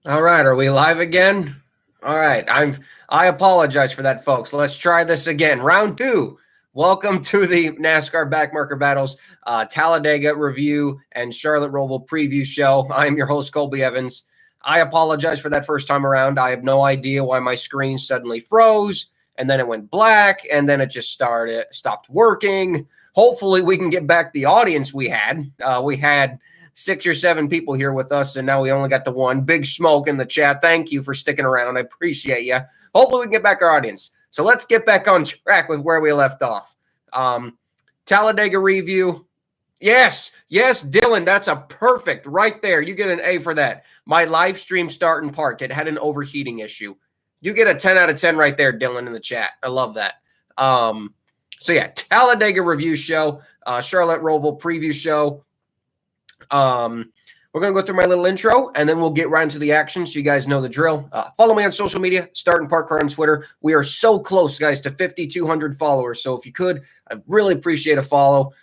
All right, are we live again? All right, I apologize for that, folks. Let's try this again. Round two. Welcome to the NASCAR Backmarker Battles Talladega review and Charlotte Roval preview show. I'm your host, Colby Evans. I apologize for that first time around. I have no idea why my screen suddenly froze, and then it went black, and then it just stopped working. Hopefully, we can get back the audience we had. We had 6 or 7 people here with us, and now we only got the one. Big Smoke in the chat. Thank you for sticking around. I appreciate you. Hopefully we can get back our audience. So let's get back on track with where we left off. Talladega review. Yes, Dylan, that's a perfect right there. You get an A for that. My live stream start and park. It had an overheating issue. You get a 10 out of 10 right there, Dylan, in the chat. I love that. So yeah, Talladega review show, Charlotte Roval preview show. We're going to go through my little intro, and then we'll get right into the action so you guys know the drill. Follow me on social media, Start and Park Car on Twitter. We are so close, guys, to 5,200 followers. So if you could, I'd really appreciate a follow.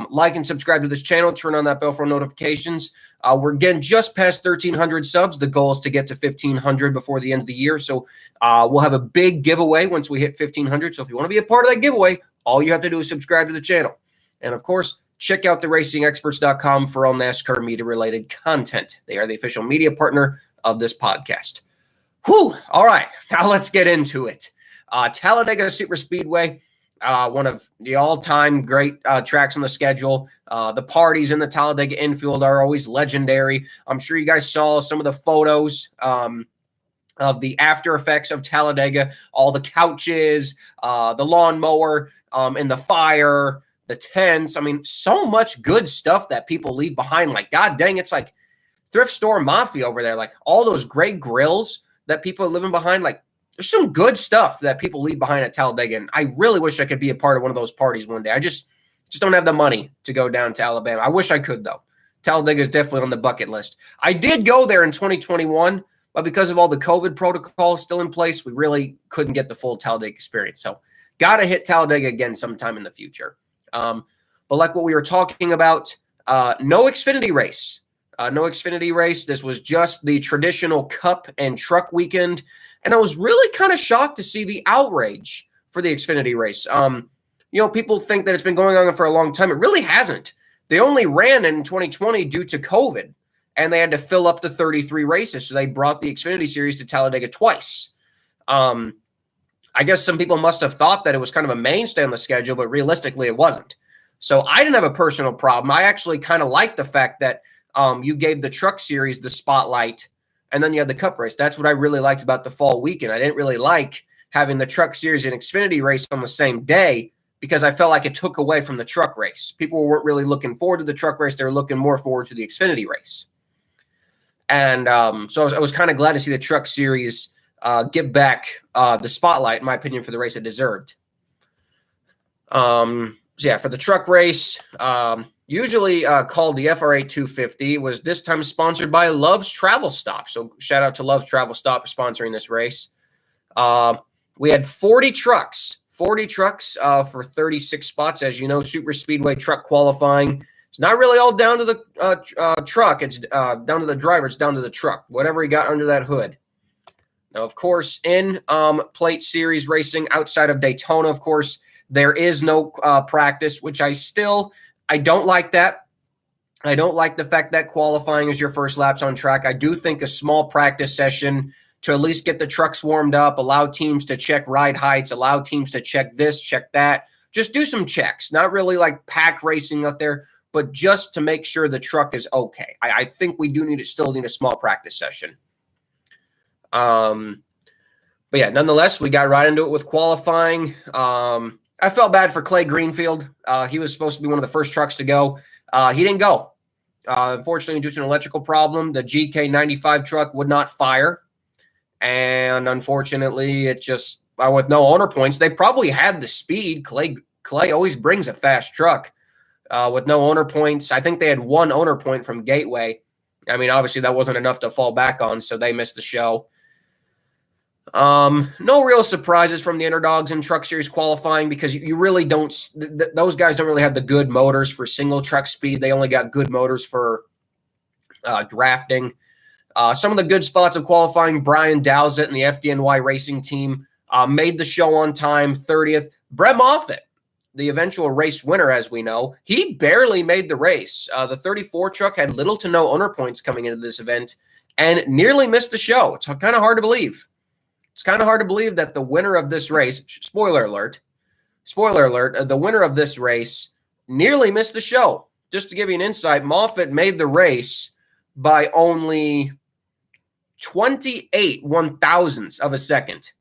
Like and subscribe to this channel. Turn on that bell for notifications. We're getting just past 1,300 subs. The goal is to get to 1,500 before the end of the year. So we'll have a big giveaway once we hit 1,500. So if you want to be a part of that giveaway, all you have to do is subscribe to the channel. And, of course, check out theracingexperts.com for all NASCAR media-related content. They are the official media partner of this podcast. Whew! All right, now let's get into it. Talladega Superspeedway, one of the all-time great tracks on the schedule. The parties in the Talladega infield are always legendary. I'm sure you guys saw some of the photos of the after effects of Talladega, all the couches, the lawnmower, and the fire, the tents. I mean, so much good stuff that people leave behind. Like, God dang, it's like thrift store mafia over there. Like all those great grills that people are living behind. Like there's some good stuff that people leave behind at Talladega. And I really wish I could be a part of one of those parties one day. I just don't have the money to go down to Alabama. I wish I could, though. Talladega is definitely on the bucket list. I did go there in 2021, but because of all the COVID protocols still in place, we really couldn't get the full Talladega experience. So got to hit Talladega again sometime in the future. But like what we were talking about, no Xfinity race. No Xfinity race. This was just the traditional Cup and Truck weekend. And I was really kind of shocked to see the outrage for the Xfinity race. People think that it's been going on for a long time. It really hasn't. They only ran in 2020 due to COVID, and they had to fill up the 33 races. So they brought the Xfinity series to Talladega twice. I guess some people must have thought that it was kind of a mainstay on the schedule, but realistically it wasn't. So I didn't have a personal problem. I actually kind of liked the fact that you gave the Truck Series the spotlight, and then you had the Cup race. That's what I really liked about the fall weekend. I didn't really like having the Truck Series and Xfinity race on the same day because I felt like it took away from the Truck race. People weren't really looking forward to the Truck race. They were looking more forward to the Xfinity race. And so I was kind of glad to see the Truck Series get back the spotlight, in my opinion, for the race it deserved. So yeah, for the truck race, usually called the FR8 250, was this time sponsored by Love's Travel Stop. So shout out to Love's Travel Stop for sponsoring this race. We had 40 trucks for 36 spots. As you know, super speedway truck qualifying. It's not really all down to the truck. It's down to the driver. It's down to the truck, whatever he got under that hood. Now, of course, in plate series racing outside of Daytona, of course, there is no practice, which I don't like that. I don't like the fact that qualifying is your first laps on track. I do think a small practice session to at least get the trucks warmed up, allow teams to check ride heights, allow teams to check this, check that. Just do some checks, not really like pack racing out there, but just to make sure the truck is okay. I think we do still need a small practice session. But yeah, nonetheless, we got right into it with qualifying. I felt bad for Clay Greenfield. He was supposed to be one of the first trucks to go. He didn't go. Unfortunately, due to an electrical problem, the GK95 truck would not fire. And unfortunately, it just, with no owner points, they probably had the speed. Clay always brings a fast truck. With no owner points, I think they had one owner point from Gateway. I mean, obviously, that wasn't enough to fall back on, so they missed the show. No real surprises from the underdogs in Truck Series qualifying because you really don't – those guys don't really have the good motors for single truck speed. They only got good motors for drafting. Some of the good spots of qualifying, Brian Dowsett and the FDNY racing team made the show on time, 30th. Brett Moffitt, the eventual race winner, as we know, he barely made the race. The 34 truck had little to no owner points coming into this event and nearly missed the show. It's kind of hard to believe. It's kind of hard to believe that the winner of this race, spoiler alert, the winner of this race nearly missed the show. Just to give you an insight, Moffitt made the race by only 28 one-thousandths of a second.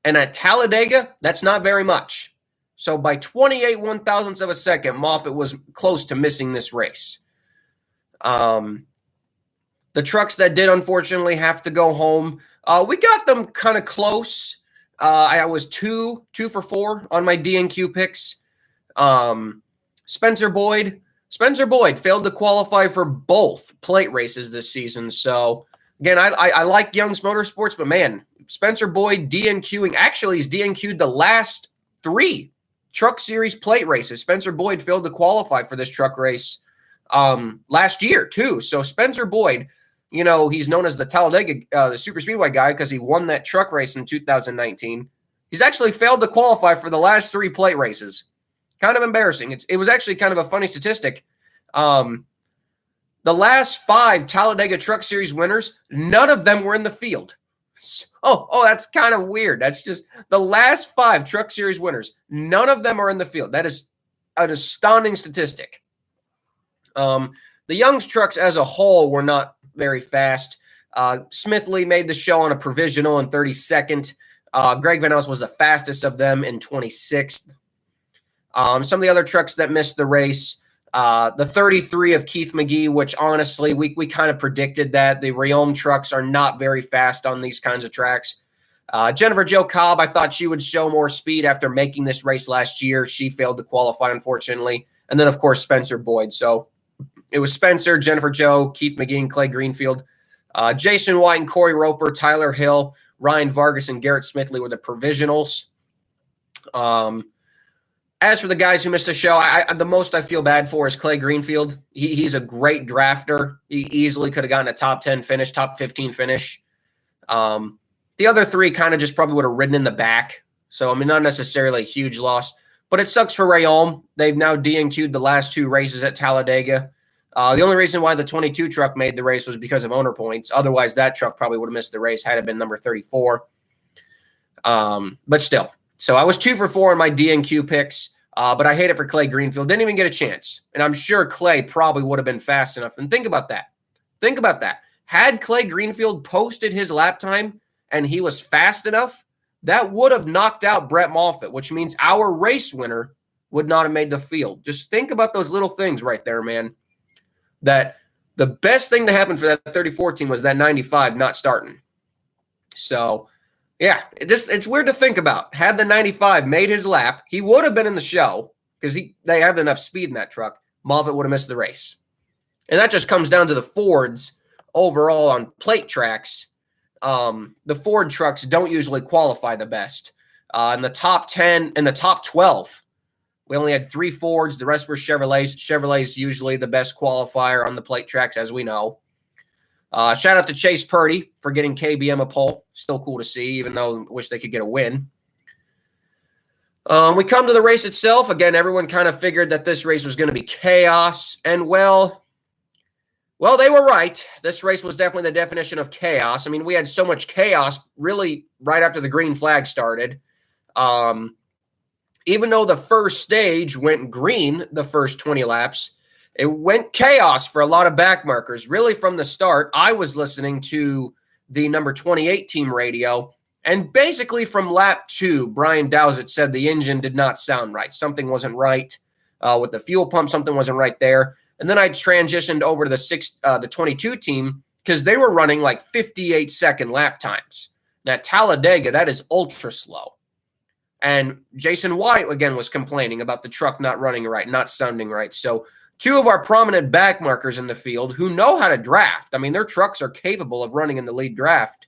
And at Talladega, that's not very much. So by 28 one-thousandths of a second, Moffitt was close to missing this race. The trucks that did unfortunately have to go home, we got them kind of close. I was two for four on my DNQ picks. Spencer Boyd failed to qualify for both plate races this season. So again, I like Young's Motorsports, but man, Spencer Boyd DNQing. Actually, he's DNQ'd the last 3 Truck Series plate races. Spencer Boyd failed to qualify for this truck race last year too. So Spencer Boyd, you know, he's known as the Talladega, the super speedway guy, because he won that truck race in 2019. He's actually failed to qualify for the last 3 plate races. Kind of embarrassing. It was actually kind of a funny statistic. The last 5 Talladega Truck Series winners, none of them were in the field. Oh, that's kind of weird. That's just the last 5 Truck Series winners, none of them are in the field. That is an astounding statistic. The Young's trucks as a whole were not very fast. Smithley made the show on a provisional in 32nd. Greg Van Elst was the fastest of them in 26th. Some of the other trucks that missed the race, the 33 of Keith McGee, which honestly, we kind of predicted that. The Riom trucks are not very fast on these kinds of tracks. Jennifer Jo Cobb, I thought she would show more speed after making this race last year. She failed to qualify, unfortunately. And then, of course, Spencer Boyd. So it was Spencer, Jennifer Jo, Keith McGee, and Clay Greenfield. Jason White and Corey Roper, Tyler Hill, Ryan Vargas, and Garrett Smithley were the provisionals. As for the guys who missed the show, the most I feel bad for is Clay Greenfield. He's a great drafter. He easily could have gotten a top 10 finish, top 15 finish. The other 3 kind of just probably would have ridden in the back. So, I mean, not necessarily a huge loss. But it sucks for Rayom. They've now DNQ'd the last 2 races at Talladega. The only reason why the 22 truck made the race was because of owner points. Otherwise, that truck probably would have missed the race had it been number 34. But still. So I was 2 for 4 in my DNQ picks. But I hate it for Clay Greenfield. Didn't even get a chance. And I'm sure Clay probably would have been fast enough. And think about that. Had Clay Greenfield posted his lap time and he was fast enough, that would have knocked out Brett Moffitt, which means our race winner would not have made the field. Just think about those little things right there, man. That the best thing to happen for that 34 team was that 95 not starting. So, yeah, it's weird to think about. Had the 95 made his lap, he would have been in the show because they have enough speed in that truck. Moffitt would have missed the race. And that just comes down to the Fords overall on plate tracks. The Ford trucks don't usually qualify the best. In the top 10, in the top 12, we only had 3 Fords. The rest were Chevrolets. Chevrolet's usually the best qualifier on the plate tracks, as we know. Shout out to Chase Purdy for getting KBM a pole. Still cool to see, even though I wish they could get a win. We come to the race itself. Again, everyone kind of figured that this race was going to be chaos. And, well, they were right. This race was definitely the definition of chaos. I mean, we had so much chaos really right after the green flag started. Even though the first stage went green the first 20 laps, it went chaos for a lot of backmarkers. Really from the start, I was listening to the number 28 team radio, and basically from lap 2, Brian Dowsett said the engine did not sound right. Something wasn't right with the fuel pump. Something wasn't right there. And then I transitioned over to the 22 team because they were running like 58-second lap times. Now, Talladega, that is ultra slow. And Jason White, again, was complaining about the truck not running right, not sounding right. So 2 of our prominent backmarkers in the field who know how to draft, I mean, their trucks are capable of running in the lead draft,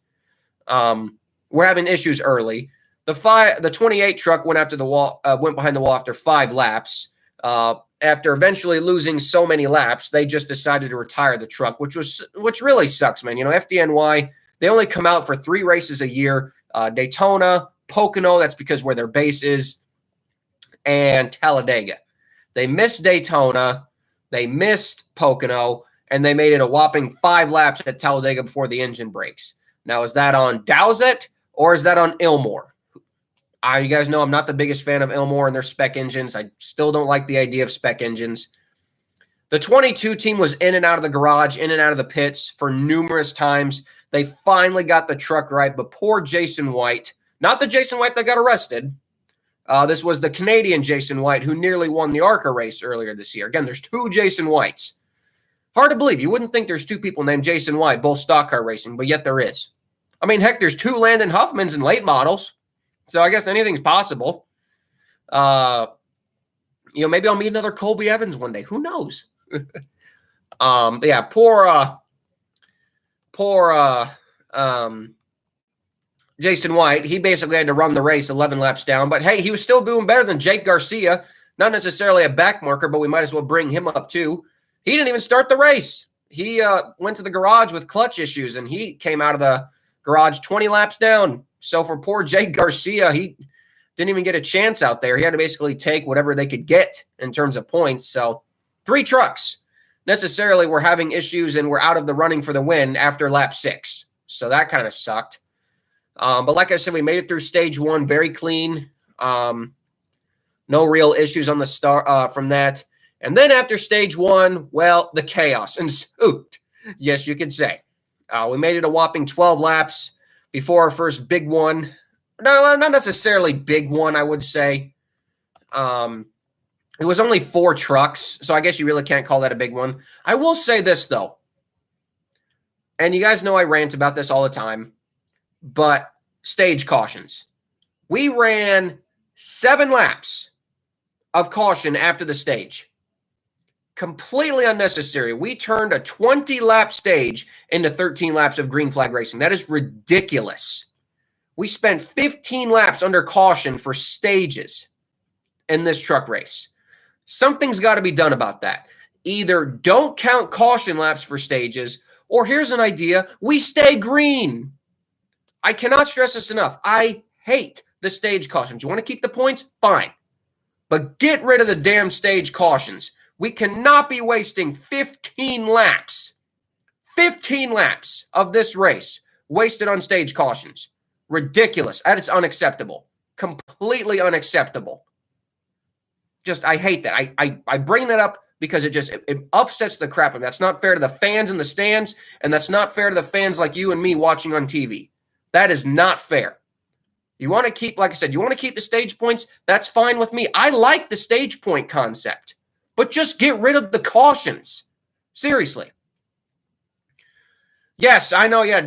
were having issues early. The 28 truck went after the wall, went behind the wall after 5 laps. after eventually losing so many laps, they just decided to retire the truck, which really sucks, man. FDNY, they only come out for 3 races a year: Daytona, Pocono, that's because where their base is, and Talladega. They missed Daytona, they missed Pocono, and they made it a whopping 5 laps at Talladega before the engine breaks. Now, is that on Dowsett or is that on Ilmore? You guys know I'm not the biggest fan of Ilmore and their spec engines. I still don't like the idea of spec engines. The 22 team was in and out of the garage, in and out of the pits for numerous times. They finally got the truck right, but poor Jason White, not the Jason White that got arrested. This was the Canadian Jason White who nearly won the ARCA race earlier this year. Again, there's 2 Jason Whites. Hard to believe. You wouldn't think there's 2 people named Jason White, both stock car racing, but yet there is. I mean, heck, there's 2 Landon Huffmans in late models. So I guess anything's possible. Maybe I'll meet another Colby Evans one day. Who knows? But yeah, poor Jason White. He basically had to run the race 11 laps down. But hey, he was still doing better than Jake Garcia. Not necessarily a backmarker, but we might as well bring him up too. He didn't even start the race. He went to the garage with clutch issues, and he came out of the garage 20 laps down. So for poor Jake Garcia, he didn't even get a chance out there. He had to basically take whatever they could get in terms of points. So 3 trucks necessarily were having issues and were out of the running for the win after lap 6. So that kind of sucked. But like I said, we made it through stage 1 very clean. No real issues on the start from that. And then after stage 1, well, the chaos ensued. Yes, you could say. We made it a whopping 12 laps before our first big one. No, not necessarily big one, I would say. It was only 4 trucks, so I guess you really can't call that a big one. I will say this, though. And you guys know I rant about this all the time. But stage cautions. We ran 7 laps of caution after the stage. Completely unnecessary. We turned a 20-lap stage into 13 laps of green flag racing. That is ridiculous. We spent 15 laps under caution for stages in this truck race. Something's got to be done about that. Either don't count caution laps for stages, or here's an idea, we stay green. I cannot stress this enough. I hate the stage cautions. You want to keep the points? Fine. But get rid of the damn stage cautions. We cannot be wasting 15 laps of this race wasted on stage cautions. Ridiculous. That is unacceptable. Completely unacceptable. I hate that. I bring that up because it upsets the crap. That's not fair to the fans in the stands, and that's not fair to the fans like you and me watching on TV. That is not fair. You want to keep, like I said, you want to keep the stage points? That's fine with me. I like the stage point concept. But just get rid of the cautions. Seriously. Yes, I know. Yeah,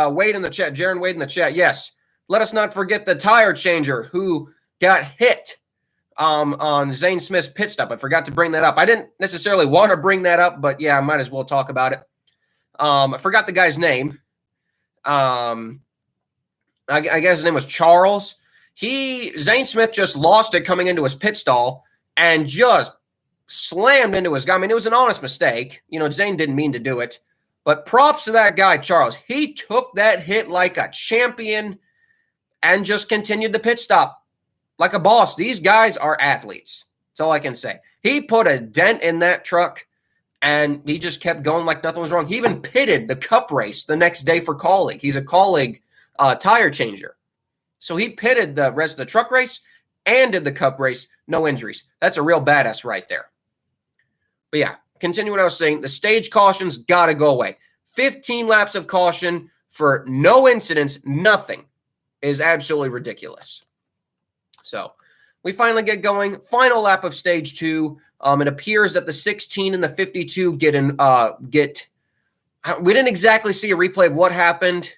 Wade in the chat. Jaron Wade in the chat. Yes. Let us not forget the tire changer who got hit on Zane Smith's pit stop. I forgot to bring that up. I didn't necessarily want to bring that up, but yeah, I might as well talk about it. I forgot the guy's name. I guess his name was Charles. Zane Smith just lost it coming into his pit stall and just slammed into his guy. I mean, it was an honest mistake. Zane didn't mean to do it. But props to that guy, Charles. He took that hit like a champion and just continued the pit stop like a boss. These guys are athletes. That's all I can say. He put a dent in that truck, and he just kept going like nothing was wrong. He even pitted the Cup race the next day for Colleague. He's a Colleague tire changer. So he pitted the rest of the truck race and did the Cup race. No injuries. That's a real badass right there. But yeah, continue what I was saying. The stage cautions got to go away. 15 laps of caution for no incidents, nothing, is absolutely ridiculous. So we finally get going. Final lap of stage 2. It appears that the 16 and the 52 we didn't exactly see a replay of what happened,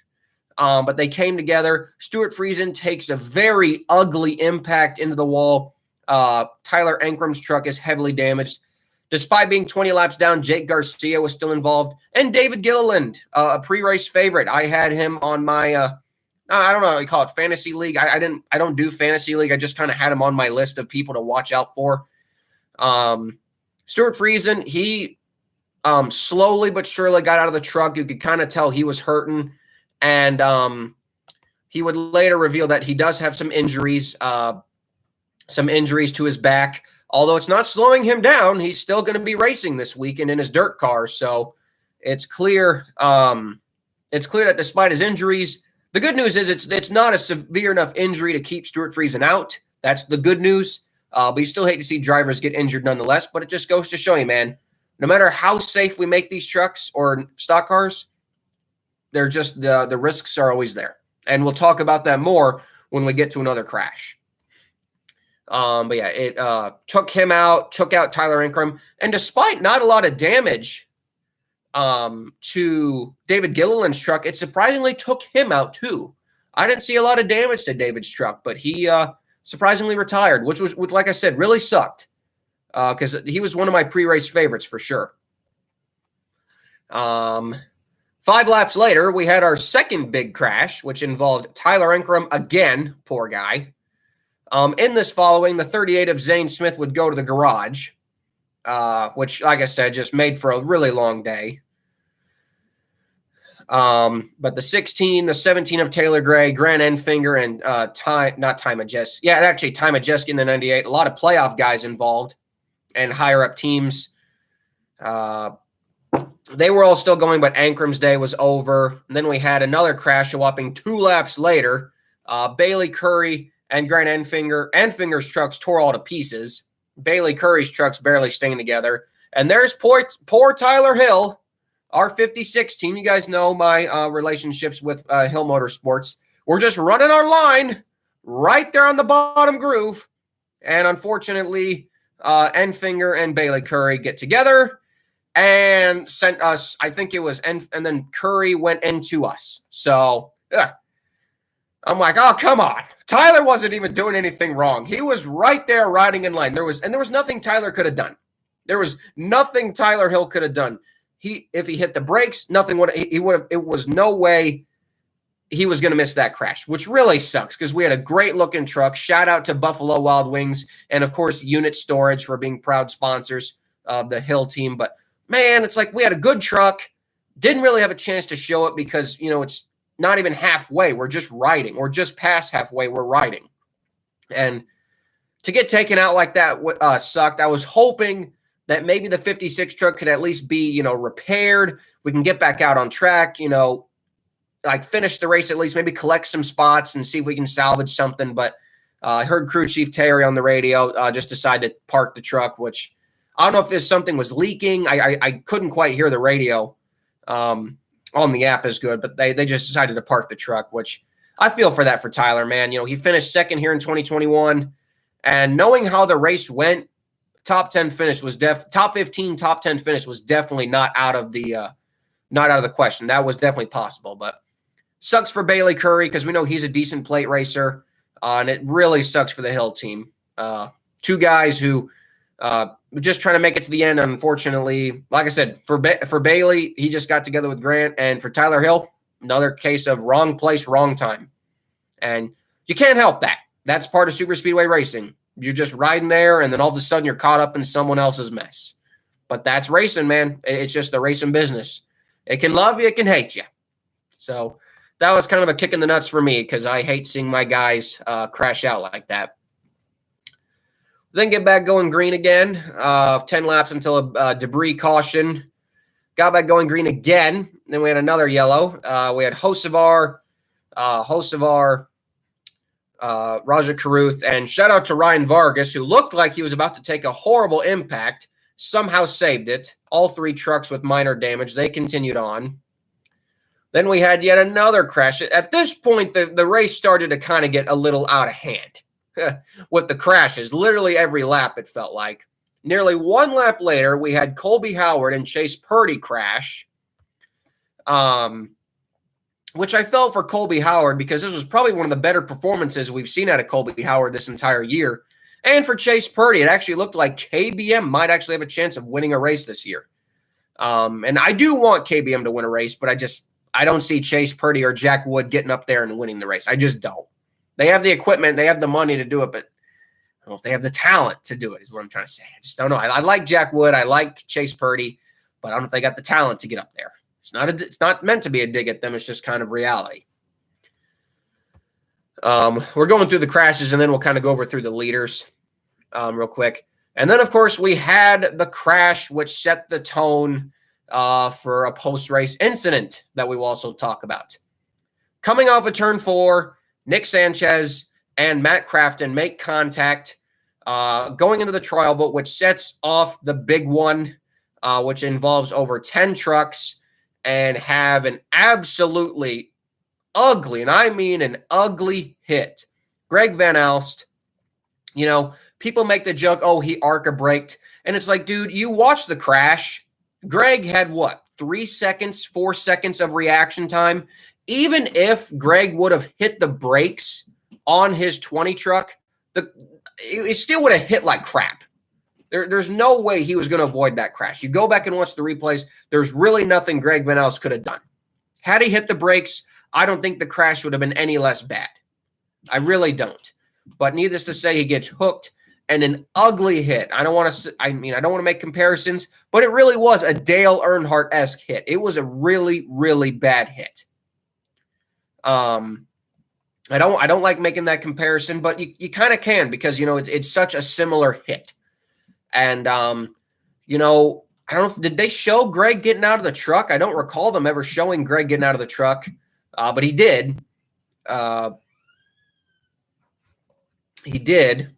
but they came together. Stuart Friesen takes a very ugly impact into the wall. Tyler Ankram's truck is heavily damaged. Despite being 20 laps down, Jake Garcia was still involved. And David Gilliland, a pre-race favorite. I had him on my, I don't know how you call it, fantasy league. I don't do fantasy league. I just kind of had him on my list of people to watch out for. Stuart Friesen, he slowly but surely got out of the truck. You could kind of tell he was hurting, and he would later reveal that he does have some injuries to his back. Although it's not slowing him down, he's still going to be racing this weekend in his dirt car. So it's clear that despite his injuries, the good news is it's not a severe enough injury to keep Stuart Friesen out. That's the good news. But you still hate to see drivers get injured nonetheless. But it just goes to show you, man, no matter how safe we make these trucks or stock cars, they're just the risks are always there. And we'll talk about that more when we get to another crash. But yeah, it took out Tyler Ankrum. And despite not a lot of damage to David Gilliland's truck, it surprisingly took him out too. I didn't see a lot of damage to David's truck, but he surprisingly retired, which like I said, really sucked because he was one of my pre-race favorites for sure. 5 laps later, we had our second big crash, which involved Tyler Ankrum again, poor guy. In this following, the 38 of Zane Smith would go to the garage, which, like I said, just made for a really long day. But the 16, the 17 of Taylor Gray, Grant Enfinger, and Ty Majeski in the 98. A lot of playoff guys involved and higher up teams. They were all still going, but Ankrum's day was over. And then we had another crash a whopping 2 laps later. Bailey Curry and Grant Enfinger's trucks tore all to pieces. Bailey Curry's trucks barely staying together. And there's poor Tyler Hill, our 56 team. You guys know my relationships with Hill Motorsports. We're just running our line right there on the bottom groove. And unfortunately, Enfinger and Bailey Curry get together and sent us, I think it was, and then Curry went into us. So I'm like, oh, come on. Tyler wasn't even doing anything wrong. He was right there riding in line. There was nothing Tyler could have done. There was nothing Tyler Hill could have done. If he hit the brakes, it was no way he was going to miss that crash, which really sucks because we had a great looking truck. Shout out to Buffalo Wild Wings and, of course, Unit Storage for being proud sponsors of the Hill team. But man, it's like we had a good truck. Didn't really have a chance to show it because, it's not even halfway. We're just riding. Or just past halfway, we're riding. And to get taken out like that sucked. I was hoping that maybe the 56 truck could at least be, repaired. We can get back out on track, like finish the race at least, maybe collect some spots and see if we can salvage something. But I heard Crew Chief Terry on the radio just decided to park the truck, which I don't know if something was leaking. I couldn't quite hear the radio on the app as good, but they just decided to park the truck, which I feel for that for Tyler, man. He finished second here in 2021, and knowing how the race went, top 10 finish was top 15, top 10 finish was definitely not out of the question. That was definitely possible, but sucks for Bailey Curry because we know he's a decent plate racer, and it really sucks for the Hill team. 2 guys who just trying to make it to the end. Unfortunately, like I said, for Bailey, he just got together with Grant, and for Tyler Hill, another case of wrong place, wrong time. And you can't help that. That's part of super speedway racing. You're just riding there, and then all of a sudden you're caught up in someone else's mess. But that's racing, man. It's just the racing business. It can love you, it can hate you. So that was kind of a kick in the nuts for me because I hate seeing my guys crash out like that. Then get back going green again. 10 laps until a debris caution. Got back going green again. Then we had another yellow. We had Hocevar, Raja Caruth, and shout out to Ryan Vargas, who looked like he was about to take a horrible impact, somehow saved it. All 3 trucks with minor damage. They continued on. Then we had yet another crash. At this point, the race started to kind of get a little out of hand with the crashes. Literally every lap, it felt like. Nearly 1 lap later, we had Colby Howard and Chase Purdy crash, which I felt for Colby Howard because this was probably one of the better performances we've seen out of Colby Howard this entire year. And for Chase Purdy, it actually looked like KBM might actually have a chance of winning a race this year. And I do want KBM to win a race, but I don't see Chase Purdy or Jack Wood getting up there and winning the race. I just don't. They have the equipment. They have the money to do it, but don't know if they have the talent to do it, is what I'm trying to say. I just don't know. I like Jack Wood. I like Chase Purdy, but I don't know if they got the talent to get up there. It's not meant to be a dig at them. It's just kind of reality. We're going through the crashes, and then we'll kind of go over through the leaders real quick. And then, of course, we had the crash, which set the tone for a post-race incident that we will also talk about. Coming off of turn 4, Nick Sanchez and Matt Crafton make contact going into the trial vote, which sets off the big one, which involves over 10 trucks and have an absolutely ugly, and I mean an ugly hit. Greg Van Alst, people make the joke, oh, he ARCA braked. And it's like, dude, you watch the crash. Greg had what, 3 seconds, 4 seconds of reaction time? Even if Greg would have hit the brakes on his 20 truck, it still would have hit like crap. There's no way he was going to avoid that crash. You go back and watch the replays, there's really nothing Greg Van Alst could have done. Had he hit the brakes, I don't think the crash would have been any less bad. I really don't. But needless to say, he gets hooked and an ugly hit. I don't want to make comparisons, but it really was a Dale Earnhardt-esque hit. It was a really, really bad hit. I don't like making that comparison, but you kind of can because, it's such a similar hit. And, I don't know did they show Greg getting out of the truck? I don't recall them ever showing Greg getting out of the truck, but he did. He did.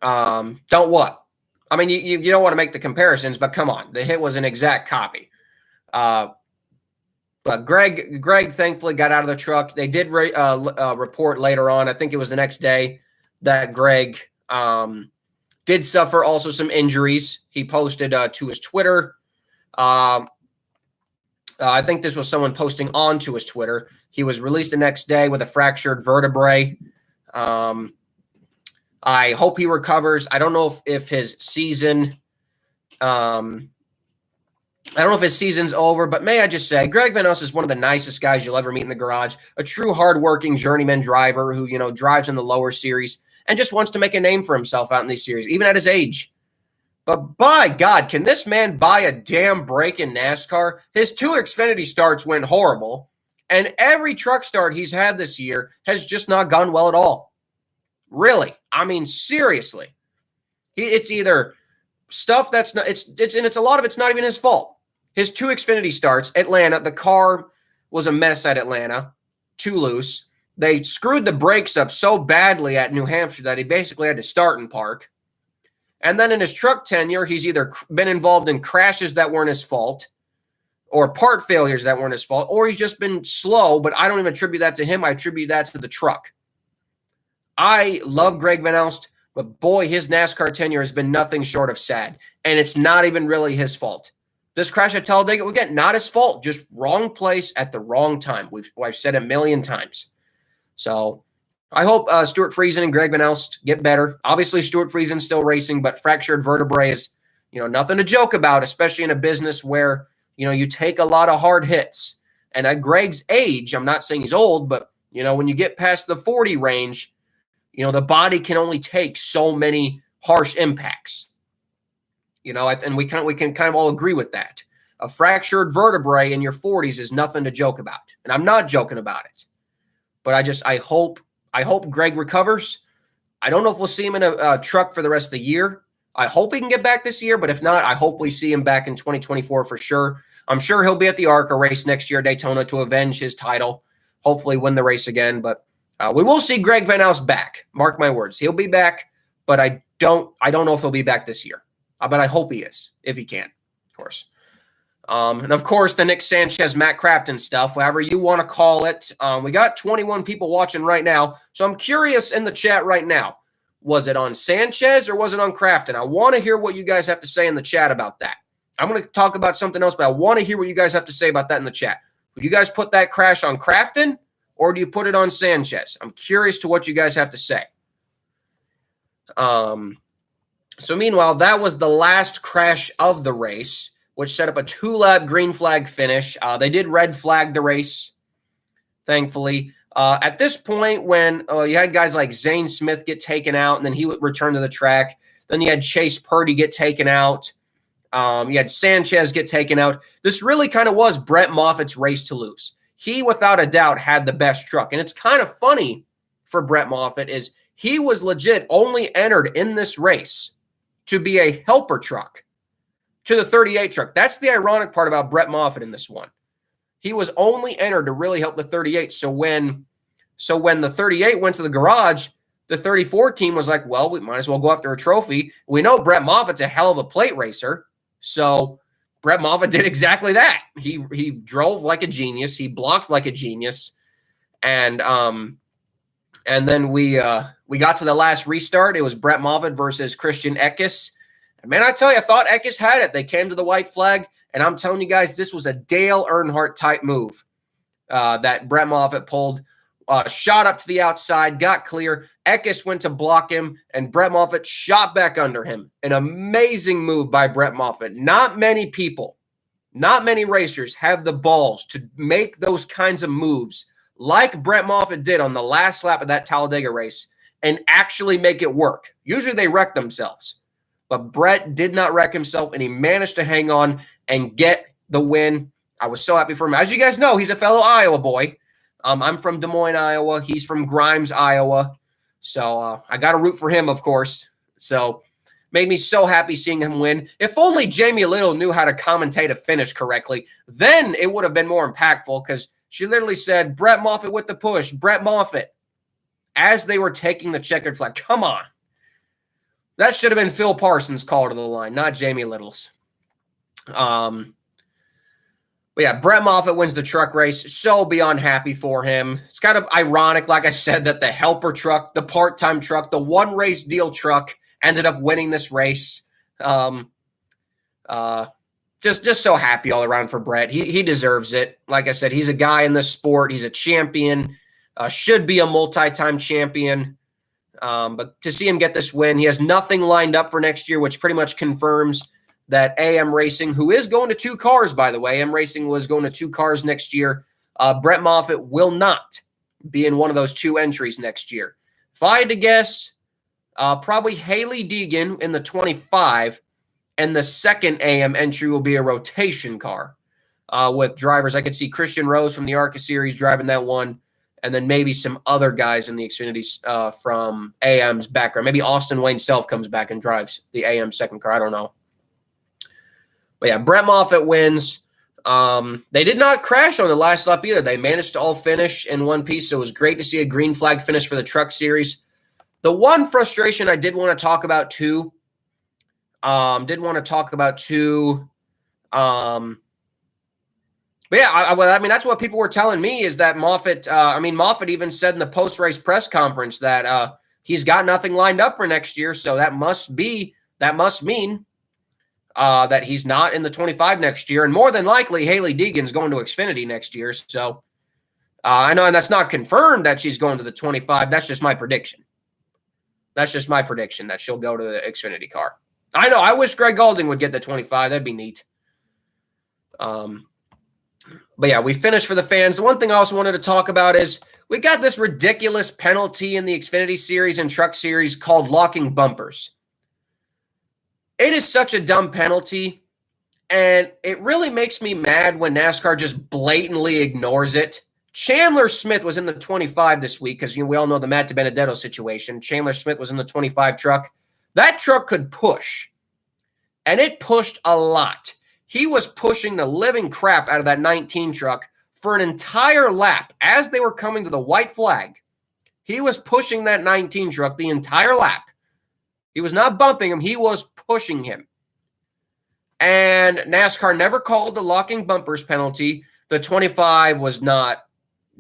Don't what? I mean, you don't want to make the comparisons, but come on. The hit was an exact copy. But Greg thankfully got out of the truck. They did report later on, I think it was the next day, that Greg did suffer also some injuries. He posted to his Twitter. I think this was someone posting onto his Twitter. He was released the next day with a fractured vertebrae. I hope he recovers. I don't know if his season I don't know if his season's over, but may I just say, Greg Van Alst is one of the nicest guys you'll ever meet in the garage. A true hardworking journeyman driver who, drives in the lower series and just wants to make a name for himself out in these series, even at his age. But by God, can this man buy a damn break in NASCAR? His 2 Xfinity starts went horrible, and every truck start he's had this year has just not gone well at all. Really. I mean, seriously. It's either stuff that's not, it's a lot of it's not even his fault. His 2 Xfinity starts, Atlanta, the car was a mess at Atlanta, too loose. They screwed the brakes up so badly at New Hampshire that he basically had to start and park. And then in his truck tenure, he's either been involved in crashes that weren't his fault or part failures that weren't his fault, or he's just been slow, but I don't even attribute that to him. I attribute that to the truck. I love Greg Van Alst, but boy, his NASCAR tenure has been nothing short of sad, and it's not even really his fault. This crash at Talladega, again, not his fault, just wrong place at the wrong time. I've said it a million times. So I hope Stuart Friesen and Greg Van Alst get better. Obviously, Stuart Friesen's still racing, but fractured vertebrae is, nothing to joke about, especially in a business where, you take a lot of hard hits. And at Greg's age, I'm not saying he's old, but, when you get past the 40 range, the body can only take so many harsh impacts. And we can kind of all agree with that. A fractured vertebrae in your 40s is nothing to joke about. And I'm not joking about it. But I hope Greg recovers. I don't know if we'll see him in a truck for the rest of the year. I hope he can get back this year, but if not, I hope we see him back in 2024 for sure. I'm sure he'll be at the ARCA race next year, Daytona, to avenge his title, hopefully win the race again. But we will see Greg Van Alst back. Mark my words. He'll be back, but I don't know if he'll be back this year. But I hope he is, if he can, of course. And, of course, the Nick Sanchez, Matt Crafton stuff, however you want to call it. We got 21 people watching right now, so I'm curious in the chat right now. Was it on Sanchez or was it on Crafton? I want to hear what you guys have to say in the chat about that. I'm going to talk about something else, but I want to hear what you guys have to say about that in the chat. Would you guys put that crash on Crafton or do you put it on Sanchez? I'm curious to what you guys have to say. So meanwhile, that was the last crash of the race, which set up a 2-lap green flag finish. They did red flag the race, thankfully. At this point, when you had guys like Zane Smith get taken out, and then he would return to the track. Then you had Chase Purdy get taken out. You had Sanchez get taken out. This really kind of was Brett Moffitt's race to lose. He, without a doubt, had the best truck. And it's kind of funny for Brett Moffitt is he was legit only entered in this race to be a helper truck to the 38 truck. That's the ironic part about Brett Moffitt in this one. He was only entered to really help the 38. So when the 38 went to the garage, the 34 team was like, well, we might as well go after a trophy. We know Brett Moffitt's a hell of a plate racer. So Brett Moffitt did exactly that. He drove like a genius. He blocked like a genius. And then we got to the last restart. It was Brett Moffitt versus Christian Eckes. And man, I tell you, I thought Eckes had it. They came to the white flag. And I'm telling you guys, this was a Dale Earnhardt type move that Brett Moffitt pulled. Shot up to the outside, got clear. Eckes went to block him, and Brett Moffitt shot back under him. An amazing move by Brett Moffitt. Not many people, not many racers have the balls to make those kinds of moves like Brett Moffitt did on the last lap of that Talladega race and actually make it work. Usually they wreck themselves, but Brett did not wreck himself, and he managed to hang on and get the win. I was so happy for him. As you guys know, he's a fellow Iowa boy. I'm from Des Moines, Iowa. He's from Grimes, Iowa. So I got to root for him, of course. So made me so happy seeing him win. If only Jamie Little knew how to commentate a finish correctly, then it would have been more impactful because she literally said, Brett Moffitt with the push, Brett Moffitt, as they were taking the checkered flag. Come on. That should have been Phil Parsons' call to the line, not Jamie Little's. But yeah, Brett Moffitt wins the truck race. So beyond happy for him. It's kind of ironic, like I said, that the helper truck, the part-time truck, the one-race deal truck ended up winning this race. Just so happy all around for Brett. He deserves it. Like I said, he's a guy in this sport. He's a champion. Should be a multi-time champion. But to see him get this win, he has nothing lined up for next year, which pretty much confirms that AM Racing, who is going to 2 cars, by the way, AM Racing was going to 2 cars next year. Brett Moffitt will not be in one of those 2 entries next year. If I had to guess, probably Haley Deegan in the 25, and the second AM entry will be a rotation car with drivers. I could see Christian Rose from the ARCA series driving that one, and then maybe some other guys in the Xfinity from AM's background. Maybe Austin Wayne Self comes back and drives the AM second car. I don't know. But yeah, Brett Moffitt wins. They did not crash on the last lap either. They managed to all finish in one piece, so it was great to see a green flag finish for the truck series. The one frustration I did want to talk about too, but yeah, I mean, that's what people were telling me is that Moffitt even said in the post-race press conference that he's got nothing lined up for next year, so that must mean that he's not in the 25 next year, and more than likely, Haley Deegan's going to Xfinity next year. So I know, and that's not confirmed that she's going to the 25. That's just my prediction. That she'll go to the Xfinity car. I know. I wish Greg Galding would get the 25. That'd be neat. But yeah, we finished for the fans. The one thing I also wanted to talk about is we got this ridiculous penalty in the Xfinity series and truck series called locking bumpers. It is such a dumb penalty, and it really makes me mad when NASCAR just blatantly ignores it. Chandler Smith was in the 25 this week because we all know the Matt DiBenedetto situation. Chandler Smith was in the 25 truck. That truck could push, and it pushed a lot. He was pushing the living crap out of that 19 truck for an entire lap as they were coming to the white flag. He was pushing that 19 truck the entire lap. He was not bumping him. He was pushing him. And NASCAR never called the locking bumpers penalty. The 25 was not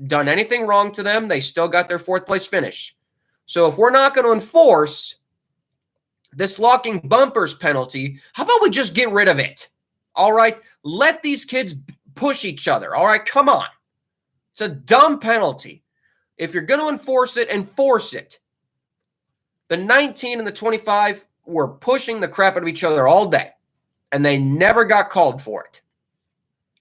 done anything wrong to them. They still got their 4th place finish. So if we're not going to enforce this locking bumpers penalty, how about we just get rid of it? All right? Let these kids push each other. All right? Come on. It's a dumb penalty. If you're going to enforce it, enforce it. The 19 and the 25 were pushing the crap out of each other all day, and they never got called for it.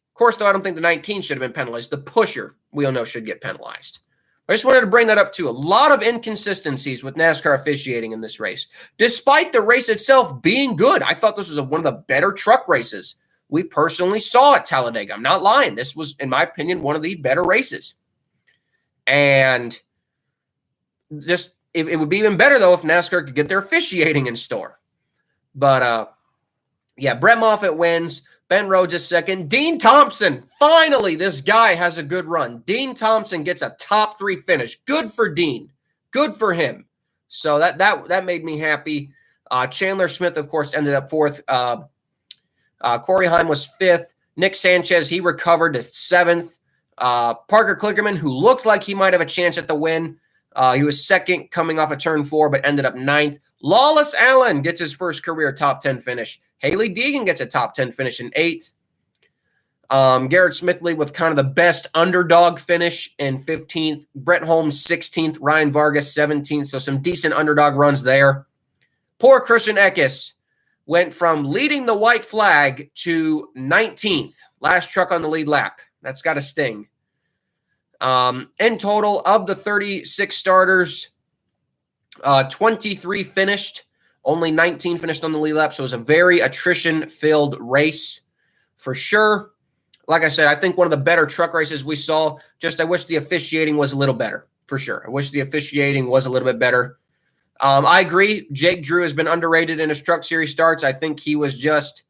Of course, though, I don't think the 19 should have been penalized. The pusher, we all know, should get penalized. I just wanted to bring that up too. A lot of inconsistencies with NASCAR officiating in this race, despite the race itself being good. I thought this was one of the better truck races we personally saw at Talladega. I'm not lying. This was, in my opinion, one of the better races. And just it would be even better, though, if NASCAR could get their officiating in store. But, yeah, Brett Moffitt wins. Ben Rhodes is second. Dean Thompson, finally, this guy has a good run. Dean Thompson gets a top 3 finish. Good for Dean. Good for him. So that made me happy. Chandler Smith, of course, ended up 4th. Corey Heim was 5th. Nick Sanchez, he recovered to 7th. Parker Kligerman, who looked like he might have a chance at the win. He was 2nd coming off of turn 4, but ended up 9th. Lawless Allen gets his first career top 10 finish. Haley Deegan gets a top 10 finish in 8th. Garrett Smithley with kind of the best underdog finish in 15th. Brett Holmes 16th. Ryan Vargas 17th. So some decent underdog runs there. Poor Christian Eckes went from leading the white flag to 19th. Last truck on the lead lap. That's got to sting. In total, of the 36 starters, 23 finished. Only 19 finished on the lead lap, so it was a very attrition-filled race for sure. Like I said, I think one of the better truck races we saw. Just I wish the officiating was a little better, for sure. I wish the officiating was a little bit better. I agree. Jake Drew has been underrated in his Truck Series starts. I think he was just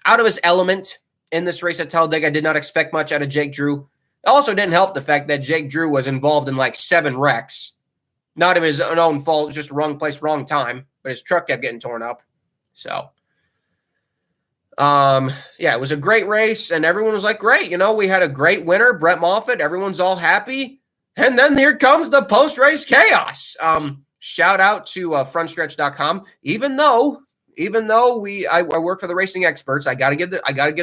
out of his element in this race at Talladega. I did not expect much out of Jake Drew. It also didn't help the fact that Jake Drew was involved in like 7 wrecks. Not of his own fault. It was just wrong place, wrong time. But his truck kept getting torn up. So, yeah, it was a great race. And everyone was like, great. You know, we had a great winner, Brett Moffitt. Everyone's all happy. And then here comes the post-race chaos. Shout out to frontstretch.com. Even though I work for the racing experts, I gotta give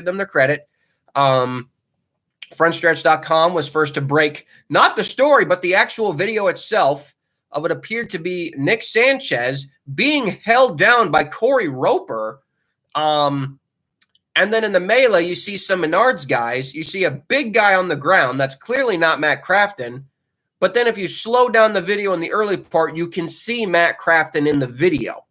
them their credit. Frontstretch.com was first to break not the story, but the actual video itself of what appeared to be Nick Sanchez being held down by Corey Roper. And then in the melee, you see some Menards guys. You see a big guy on the ground. That's clearly not Matt Crafton. But then if you slow down the video in the early part, you can see Matt Crafton in the video.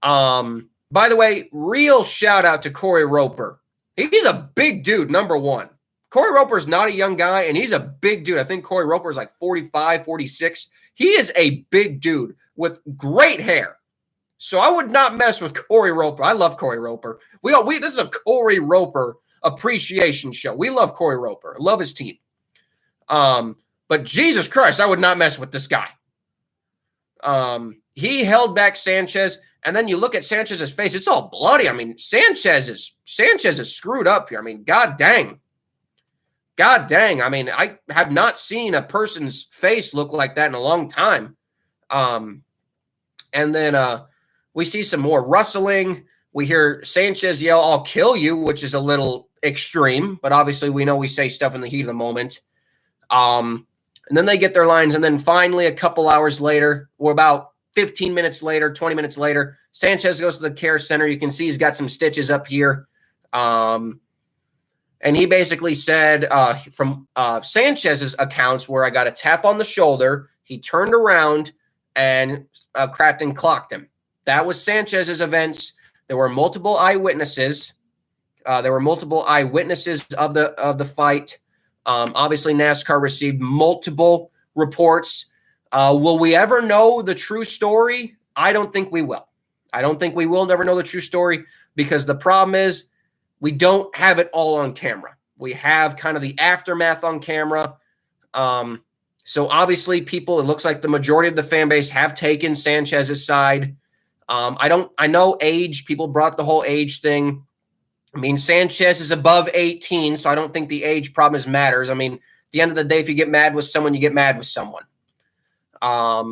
By the way, real shout out to Corey Roper. He's a big dude, number one. Corey Roper's not a young guy, and he's a big dude. I think Corey Roper is like 45, 46. He is a big dude with great hair. So I would not mess with Corey Roper. I love Corey Roper. This is a Corey Roper appreciation show. We love Corey Roper. I love his team. But Jesus Christ, I would not mess with this guy. He held back Sanchez, and then you look at Sanchez's face, it's all bloody. I mean, Sanchez is screwed up here. I mean, God dang. I mean, I have not seen a person's face look like that in a long time. And then we see some more rustling. We hear Sanchez yell, "I'll kill you," which is a little extreme, but obviously we know we say stuff in the heat of the moment. And then they get their lines, and then finally a couple hours later, or about 15 minutes later, 20 minutes later, Sanchez goes to the care center. You can see he's got some stitches up here. And he basically said from Sanchez's accounts where I got a tap on the shoulder, he turned around and Crafton clocked him. That was Sanchez's events. There were multiple eyewitnesses. Of the fight. Obviously, NASCAR received multiple reports. Will we ever know the true story? I don't think we will. Never know the true story because the problem is we don't have it all on camera. We have kind of the aftermath on camera. So obviously it looks like the majority of the fan base have taken Sanchez's side. I know age, people brought the whole age thing. I mean, Sanchez is above 18, so I don't think the age problem matters. I mean, at the end of the day, if you get mad with someone, you get mad with someone. Yeah,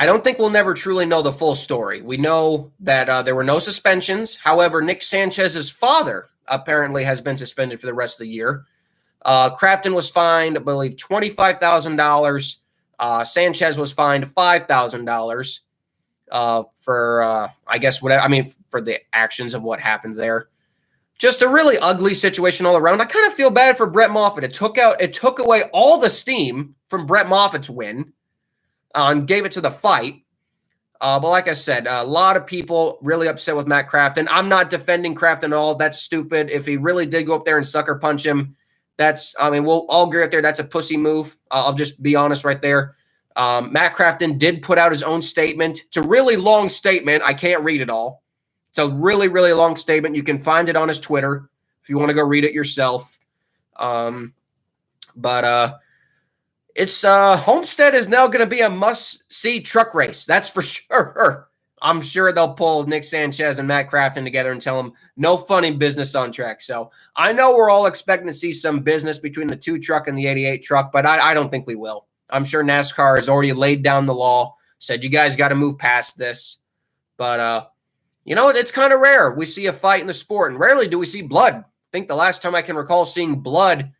I don't think we'll never truly know the full story. We know that there were no suspensions. However, Nick Sanchez's father apparently has been suspended for the rest of the year. Crafton was fined, I believe, $25,000. Sanchez was fined $5,000 for, I guess, for the actions of what happened there. Just a really ugly situation all around. I kind of feel bad for Brett Moffitt. It took away all the steam from Brett Moffitt's win and gave it to the fight. But like I said, a lot of people really upset with Matt Crafton. I'm not defending Crafton at all. That's stupid. If he really did go up there and sucker punch him, we'll all agree up there. That's a pussy move. I'll just be honest right there. Matt Crafton did put out his own statement. It's a really long statement. I can't read it all. It's a really, really long statement. You can find it on his Twitter if you want to go read it yourself. It's Homestead is now going to be a must-see truck race. That's for sure. I'm sure they'll pull Nick Sanchez and Matt Crafton together and tell them no funny business on track. So I know we're all expecting to see some business between the 2 truck and the 88 truck, but I don't think we will. I'm sure NASCAR has already laid down the law, said you guys got to move past this. But, it's kind of rare. We see a fight in the sport, and rarely do we see blood. I think the last time I can recall seeing blood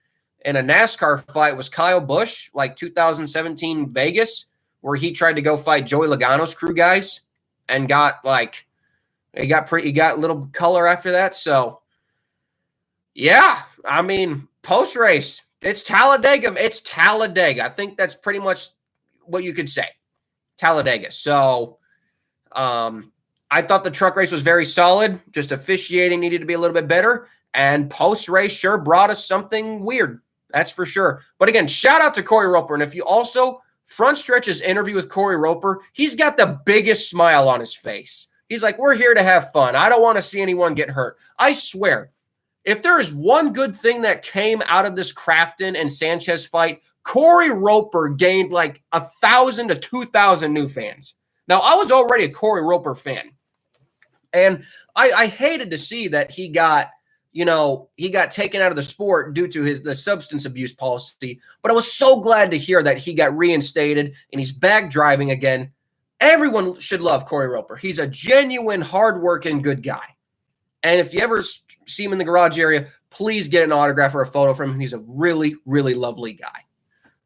in a NASCAR fight was Kyle Busch, like 2017 Vegas, where he tried to go fight Joey Logano's crew guys and got he got a little color after that. So, yeah, post-race, it's Talladega. It's Talladega. I think that's pretty much what you could say. Talladega. So, I thought the truck race was very solid. Just officiating needed to be a little bit better. And post-race sure brought us something weird. That's for sure. But again, shout out to Corey Roper. And if you also front stretch's interview with Corey Roper, he's got the biggest smile on his face. He's like, we're here to have fun. I don't want to see anyone get hurt. I swear, if there is one good thing that came out of this Crafton and Sanchez fight, Corey Roper gained like 1,000 to 2,000 new fans. Now, I was already a Corey Roper fan. And I hated to see that he got taken out of the sport due to the substance abuse policy. But I was so glad to hear that he got reinstated and he's back driving again. Everyone should love Corey Roper. He's a genuine, hardworking, good guy. And if you ever see him in the garage area, please get an autograph or a photo from him. He's a really, really lovely guy.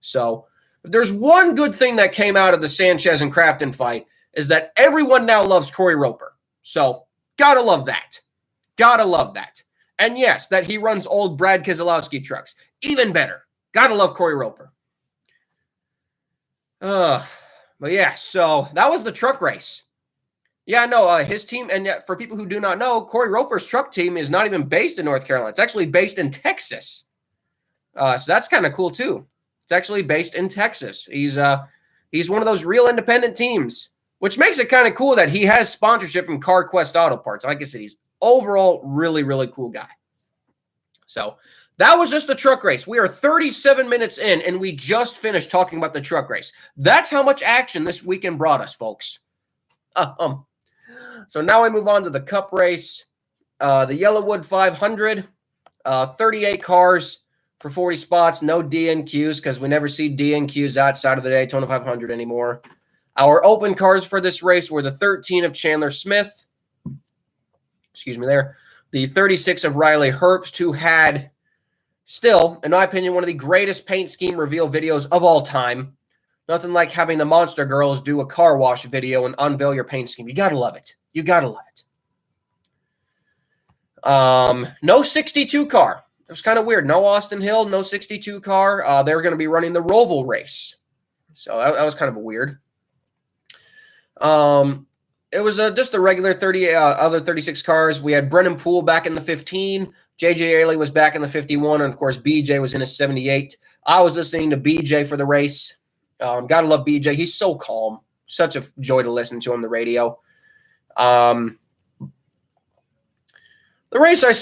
So if there's one good thing that came out of the Sanchez and Crafton fight is that everyone now loves Corey Roper. So gotta love that. Gotta love that. And yes, that he runs old Brad Keselowski trucks. Even better. Gotta love Corey Roper. But yeah, so that was the truck race. Yeah, no, his team, and for people who do not know, Corey Roper's truck team is not even based in North Carolina. It's actually based in Texas. So that's kind of cool too. It's actually based in Texas. He's one of those real independent teams, which makes it kind of cool that he has sponsorship from CarQuest Auto Parts. Like I said, he's overall really, really cool guy. So that was just the truck race. We are 37 minutes in, and we just finished talking about the truck race. That's how much action this weekend brought us, folks. So now we move on to the Cup race. The Yellowwood 500, 38 cars for 40 spots. No DNQs because we never see DNQs outside of the Daytona 500 anymore. Our open cars for this race were the 13 of Chandler Smith. Excuse me there. The 36 of Riley Herbst, who had still, in my opinion, one of the greatest paint scheme reveal videos of all time. Nothing like having the Monster Girls do a car wash video and unveil your paint scheme. You got to love it. You got to love it. No 62 car. It was kind of weird. No Austin Hill, no 62 car. They were going to be running the Roval race. So that was kind of weird. It was just a regular 30 other 36 cars. We had Brennan Poole back in the 15. J.J. Ailey was back in the 51. And, of course, B.J. was in his 78. I was listening to B.J. for the race. Gotta love B.J. He's so calm. Such a joy to listen to on the radio. The race I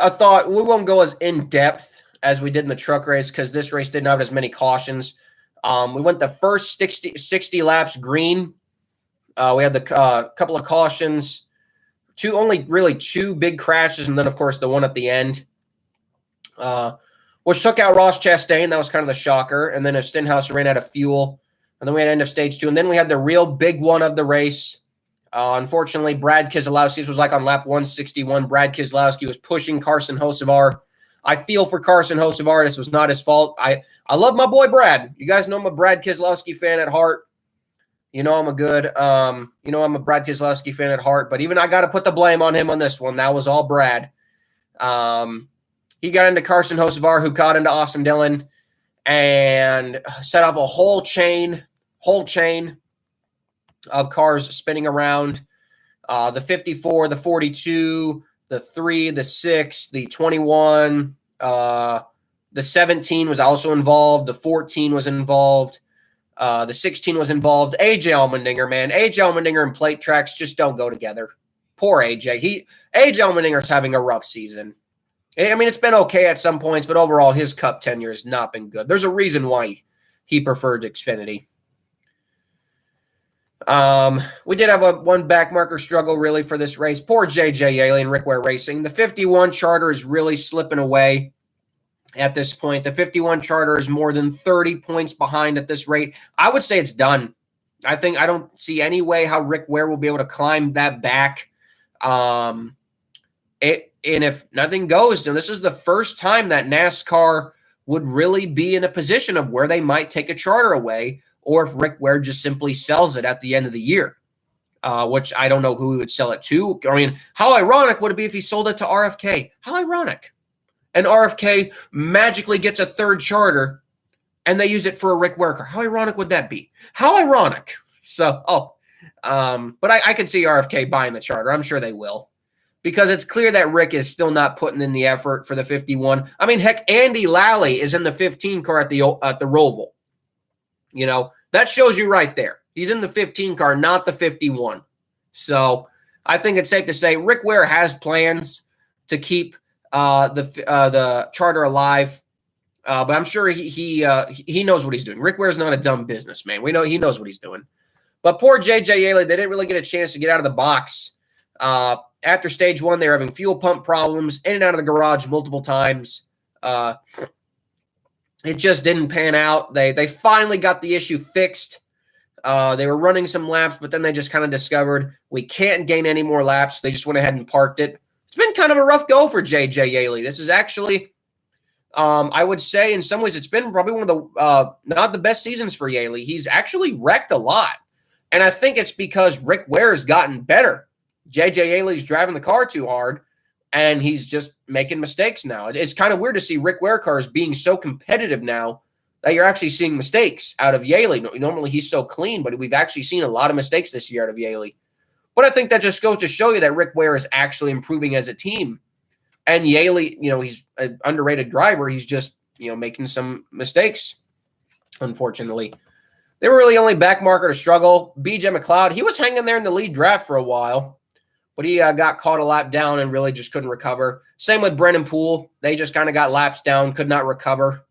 thought we won't go as in-depth as we did in the truck race because this race didn't have as many cautions. We went the first 60 laps green. We had the couple of cautions, only really two big crashes, and then, of course, the one at the end, which took out Ross Chastain. That was kind of the shocker. And then Stenhouse ran out of fuel. And then we had end of stage 2. And then we had the real big one of the race. Unfortunately, Brad Keselowski was like on lap 161. Brad Keselowski was pushing Carson Hocevar. I feel for Carson Hocevar. This was not his fault. I love my boy Brad. You guys know I'm a Brad Keselowski fan at heart. I'm a Brad Keselowski fan at heart. But even I got to put the blame on him on this one. That was all Brad. He got into Carson Hocevar, who caught into Austin Dillon, and set off a whole chain of cars spinning around. The 54, the 42, the 3, the 6, the 21, the 17 was also involved. The 14 was involved. The 16 was involved. AJ Allmendinger, man. AJ Allmendinger and plate tracks just don't go together. Poor AJ. AJ Allmendinger's having a rough season. I mean, it's been okay at some points, but overall, his Cup tenure has not been good. There's a reason why he preferred Xfinity. We did have one backmarker struggle really for this race. Poor JJ Yeley and Rick Ware Racing. The 51 Charter is really slipping away at this point. The 51 Charter is more than 30 points behind at this rate. I would say it's done. I don't see any way how Rick Ware will be able to climb that back. And if nothing goes, then this is the first time that NASCAR would really be in a position of where they might take a charter away, or if Rick Ware just simply sells it at the end of the year, which I don't know who he would sell it to. I mean, how ironic would it be if he sold it to RFK? How ironic. And RFK magically gets a third charter, and they use it for a Rick Ware car. How ironic would that be? How ironic. So, but I could see RFK buying the charter. I'm sure they will. Because it's clear that Rick is still not putting in the effort for the 51. I mean, heck, Andy Lally is in the 15 car at the Roval. You know, that shows you right there. He's in the 15 car, not the 51. So I think it's safe to say Rick Ware has plans to keep the charter alive. But I'm sure he knows what he's doing. Rick Ware is not a dumb businessman. We know he knows what he's doing. But poor JJ Yeley, they didn't really get a chance to get out of the box. After stage one, they were having fuel pump problems, in and out of the garage multiple times. It just didn't pan out. They finally got the issue fixed. They were running some laps, but then they just kind of discovered we can't gain any more laps. They just went ahead and parked it. It's been kind of a rough go for JJ Yeley. This is actually, I would say in some ways, it's been probably one of the not the best seasons for Yeley. He's actually wrecked a lot. And I think it's because Rick Ware has gotten better. JJ Yeley's driving the car too hard, and he's just making mistakes now. It's kind of weird to see Rick Ware cars being so competitive now that you're actually seeing mistakes out of Yeley. Normally he's so clean, but we've actually seen a lot of mistakes this year out of Yeley. But I think that just goes to show you that Rick Ware is actually improving as a team. And Yeley, he's an underrated driver. He's just, making some mistakes, unfortunately. They were really only backmarker to struggle. BJ McLeod, he was hanging there in the lead draft for a while. But he got caught a lap down and really just couldn't recover. Same with Brennan Poole. They just kind of got laps down, could not recover.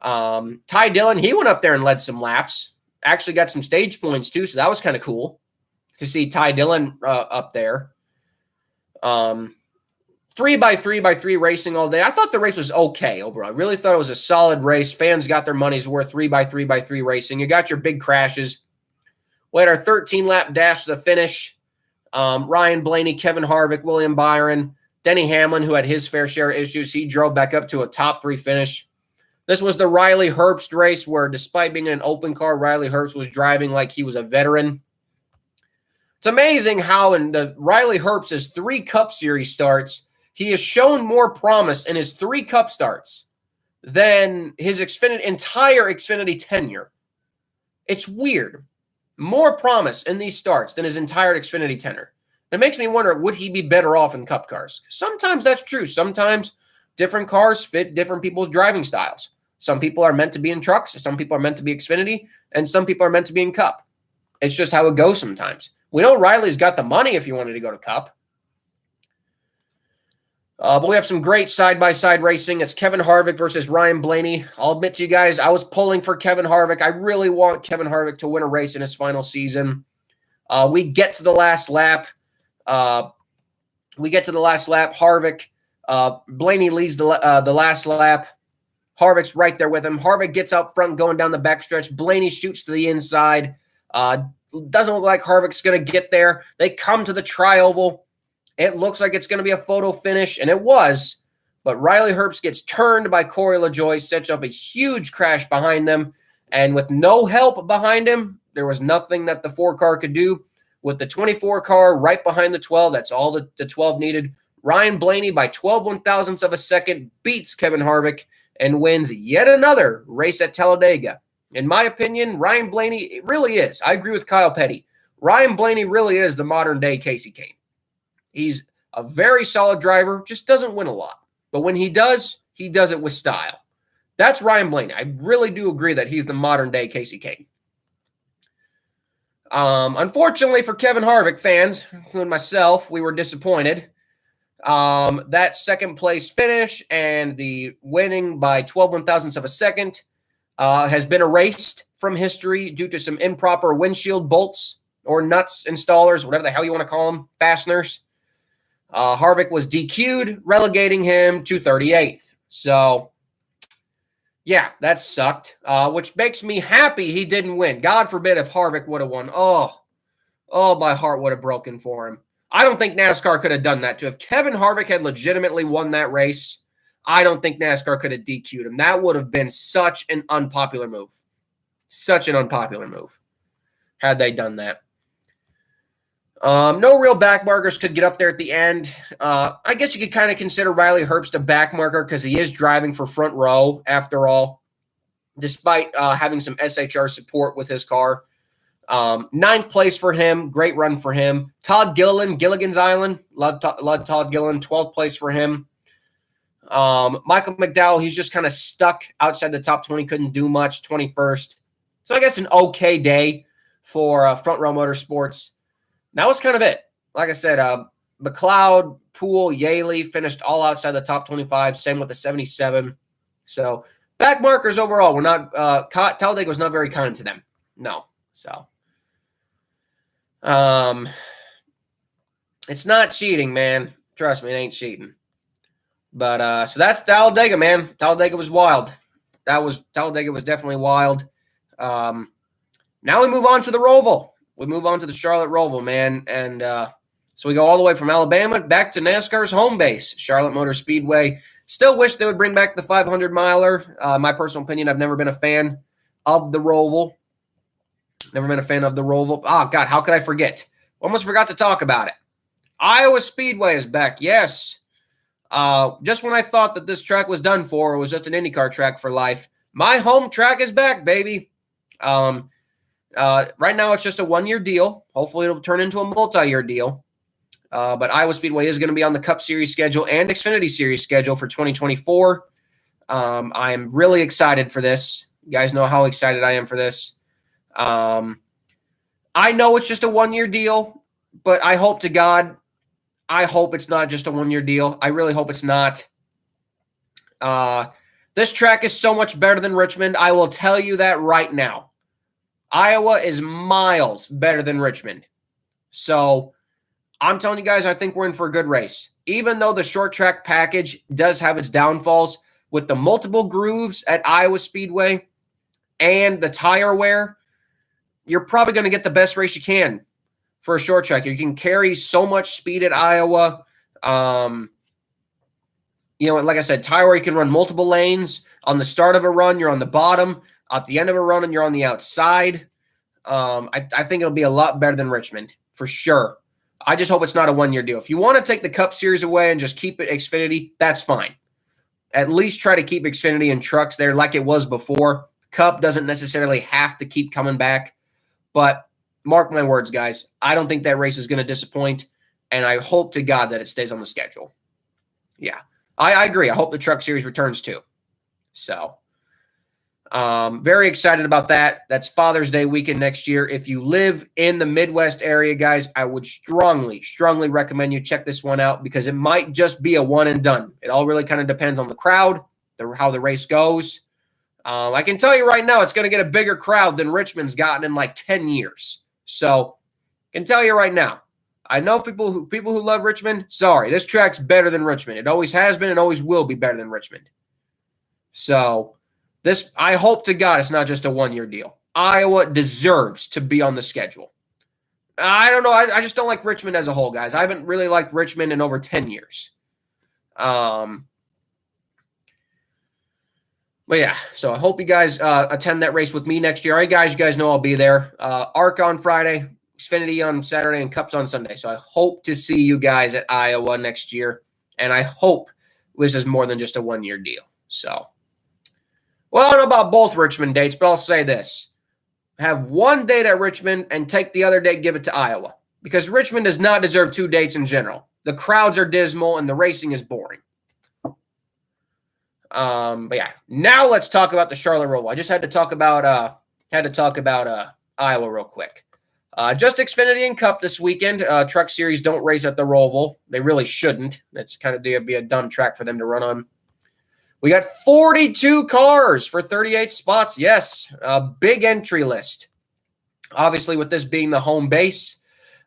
Ty Dillon, he went up there and led some laps. Actually got some stage points too, so that was kind of cool to see Ty Dillon up there. 3x3x3 racing all day. I thought the race was okay overall. I really thought it was a solid race. Fans got their money's worth. 3x3x3 racing. You got your big crashes. We had our 13-lap dash to the finish. Ryan Blaney, Kevin Harvick, William Byron, Denny Hamlin, who had his fair share of issues. He drove back up to a top 3 finish. This was the Riley Herbst race where, despite being in an open car, Riley Herbst was driving like he was a veteran. It's amazing how in the Riley Herbst's 3 Cup Series starts, he has shown more promise in his 3 Cup starts than his entire Xfinity tenure. It's weird. More promise in these starts than his entire Xfinity tenure. It makes me wonder, would he be better off in Cup cars? Sometimes that's true. Sometimes different cars fit different people's driving styles. Some people are meant to be in trucks. Some people are meant to be Xfinity. And some people are meant to be in Cup. It's just how it goes sometimes. We know Riley's got the money if he wanted to go to Cup. But we have some great side-by-side racing. It's Kevin Harvick versus Ryan Blaney. I'll admit to you guys, I was pulling for Kevin Harvick. I really want Kevin Harvick to win a race in his final season. We get to the last lap. Harvick, Blaney leads the last lap. Harvick's right there with him. Harvick gets out front going down the backstretch. Blaney shoots to the inside. Doesn't look like Harvick's going to get there. They come to the tri-oval. It looks like it's going to be a photo finish, and it was. But Riley Herbst gets turned by Corey LaJoie, sets up a huge crash behind them. And with no help behind him, there was nothing that the 4 car could do. With the 24 car right behind the 12, that's all the 12 needed. Ryan Blaney by 12 one-thousandths of a second beats Kevin Harvick and wins yet another race at Talladega. In my opinion, Ryan Blaney really is. I agree with Kyle Petty. Ryan Blaney really is the modern-day Casey Kane. He's a very solid driver, just doesn't win a lot. But when he does it with style. That's Ryan Blaney. I really do agree that he's the modern-day Casey Kane. Unfortunately for Kevin Harvick fans, including myself, we were disappointed. That second-place finish and the winning by 12 one-thousandths of a second has been erased from history due to some improper windshield bolts or nuts installers, whatever the hell you want to call them, fasteners. Harvick was DQ'd, relegating him to 38th. So, yeah, that sucked, which makes me happy he didn't win. God forbid if Harvick would have won. Oh, my heart would have broken for him. I don't think NASCAR could have done that too. If Kevin Harvick had legitimately won that race, I don't think NASCAR could have DQ'd him. That would have been such an unpopular move. Such an unpopular move had they done that. No real backmarkers could get up there at the end. I guess you could kind of consider Riley Herbst a backmarker because he is driving for front row after all, despite having some SHR support with his car. 9th place for him. Great run for him. Todd Gilliland, Gilligan's Island. Love Todd Gilliland. 12th place for him. Michael McDowell, he's just kind of stuck outside the top 20. Couldn't do much. 21st. So I guess an okay day for Front Row Motorsports. That was kind of it. Like I said, McLeod, Poole, Yaley finished all outside the top 25. Same with the 77. So backmarkers overall were not Talladega was not very kind to them. No. So it's not cheating, man. Trust me, it ain't cheating. But so that's Talladega, man. Talladega was wild. Talladega was definitely wild. Now we move on to the Roval. We move on to the Charlotte Roval, man. And so we go all the way from Alabama back to NASCAR's home base, Charlotte Motor Speedway. Still wish they would bring back the 500-miler. My personal opinion, I've never been a fan of the Roval. Never been a fan of the Roval. Oh, God, how could I forget? Almost forgot to talk about it. Iowa Speedway is back, yes. Just when I thought that this track was done for, it was just an IndyCar track for life. My home track is back, baby. Right now, it's just a one-year deal. Hopefully, it'll turn into a multi-year deal. But Iowa Speedway is going to be on the Cup Series schedule and Xfinity Series schedule for 2024. I am really excited for this. You guys know how excited I am for this. I know it's just a one-year deal, but I hope to God, I hope it's not just a one-year deal. I really hope it's not. This track is so much better than Richmond. I will tell you that right now. Iowa is miles better than Richmond. So I'm telling you guys, I think we're in for a good race. Even though the short track package does have its downfalls with the multiple grooves at Iowa Speedway and the tire wear, you're probably going to get the best race you can for a short track. You can carry so much speed at Iowa. Like I said, tire wear, you can run multiple lanes. On the start of a run, you're on the bottom. At the end of a run, and you're on the outside. I think it'll be a lot better than Richmond, for sure. I just hope it's not a one-year deal. If you want to take the Cup Series away and just keep it Xfinity, that's fine. At least try to keep Xfinity and trucks there like it was before. Cup doesn't necessarily have to keep coming back. But mark my words, guys, I don't think that race is going to disappoint, and I hope to God that it stays on the schedule. Yeah, I agree. I hope the Truck Series returns too. So very excited about that. That's Father's Day weekend next year. If you live in the Midwest area, guys, I would strongly, strongly recommend you check this one out because it might just be a one and done. It all really kind of depends on the crowd, how the race goes. I can tell you right now, it's going to get a bigger crowd than Richmond's gotten in like 10 years. So I can tell you right now, I know people who love Richmond. Sorry, this track's better than Richmond. It always has been and always will be better than Richmond. So I hope to God it's not just a one-year deal. Iowa deserves to be on the schedule. I don't know. I just don't like Richmond as a whole, guys. I haven't really liked Richmond in over 10 years. But yeah, so I hope you guys attend that race with me next year. All right, guys, you guys know I'll be there. ARC on Friday, Xfinity on Saturday, and Cups on Sunday. So I hope to see you guys at Iowa next year. And I hope this is more than just a one-year deal. So, well, I don't know about both Richmond dates, but I'll say this. Have one date at Richmond and take the other date, give it to Iowa. Because Richmond does not deserve 2 dates in general. The crowds are dismal and the racing is boring. But yeah, now let's talk about the Charlotte Roval. I just had to talk about Iowa real quick. Just Xfinity and Cup this weekend. Truck Series don't race at the Roval. They really shouldn't. That's kind of be a dumb track for them to run on. We got 42 cars for 38 spots. Yes, a big entry list. Obviously, with this being the home base,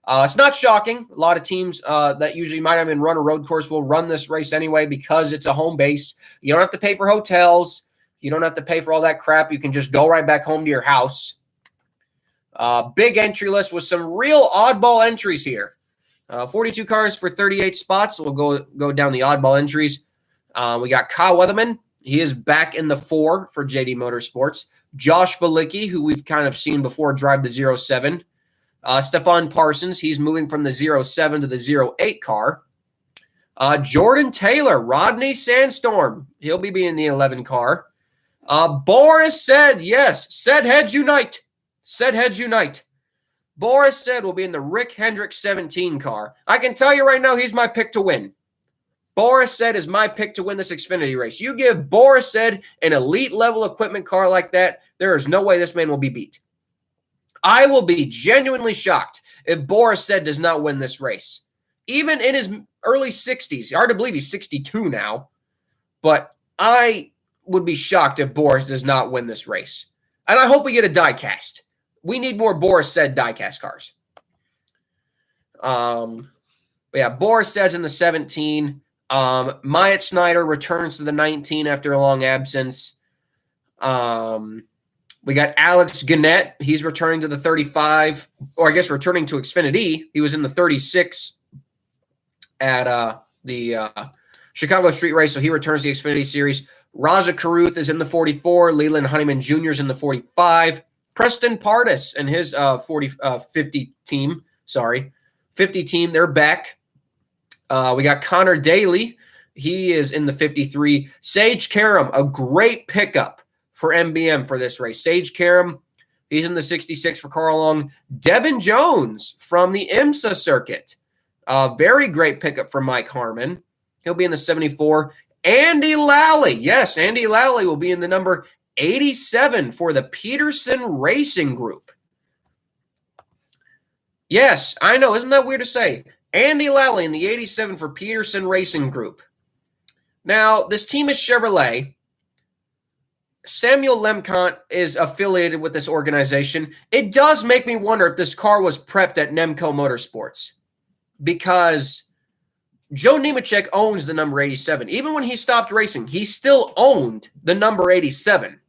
it's not shocking. A lot of teams that usually might not even run a road course will run this race anyway because it's a home base. You don't have to pay for hotels. You don't have to pay for all that crap. You can just go right back home to your house. Big entry list with some real oddball entries here. 42 cars for 38 spots. We'll go down the oddball entries. We got Kyle Weatherman. He is back in the 4 for JD Motorsports. Josh Balicki, who we've kind of seen before drive the 07. Stefan Parsons, he's moving from the 07 to the 08 car. Jordan Taylor, Rodney Sandstorm, he'll be in the 11 car. Boris said, yes, said heads unite. Said heads unite. Boris said will be in the Rick Hendrick 17 car. I can tell you right now, he's my pick to win. Boris said is my pick to win this Xfinity race. You give Boris said an elite level equipment car like that, there is no way this man will be beat. I will be genuinely shocked if Boris said does not win this race. Even in his early 60s. Hard to believe he's 62 now. But I would be shocked if Boris does not win this race. And I hope we get a diecast. We need more Boris said diecast cars. But yeah, Boris said's in the 17. Myatt Snyder returns to the 19 after a long absence. We got Alex Gannett. He's returning to the 35, or I guess returning to Xfinity. He was in the 36 at the Chicago Street Race, so he returns to the Xfinity Series. Raja Karuth is in the 44. Leland Honeyman Jr. is in the 45. Preston Pardis and his 50 team. 50 team. They're back. We got Connor Daly. He is in the 53. Sage Karam, a great pickup for MBM for this race. Sage Karam, he's in the 66 for Carl Long. Devin Jones from the IMSA circuit. Very great pickup for Mike Harmon. He'll be in the 74. Andy Lally. Yes, Andy Lally will be in the number 87 for the Peterson Racing Group. Yes, I know. Isn't that weird to say? Andy Lally in the 87 for Peterson Racing Group. Now, this team is Chevrolet. Samuel Lemcont is affiliated with this organization. It does make me wonder if this car was prepped at Nemco Motorsports because Joe Nemechek owns the number 87. Even when he stopped racing, he still owned the number 87.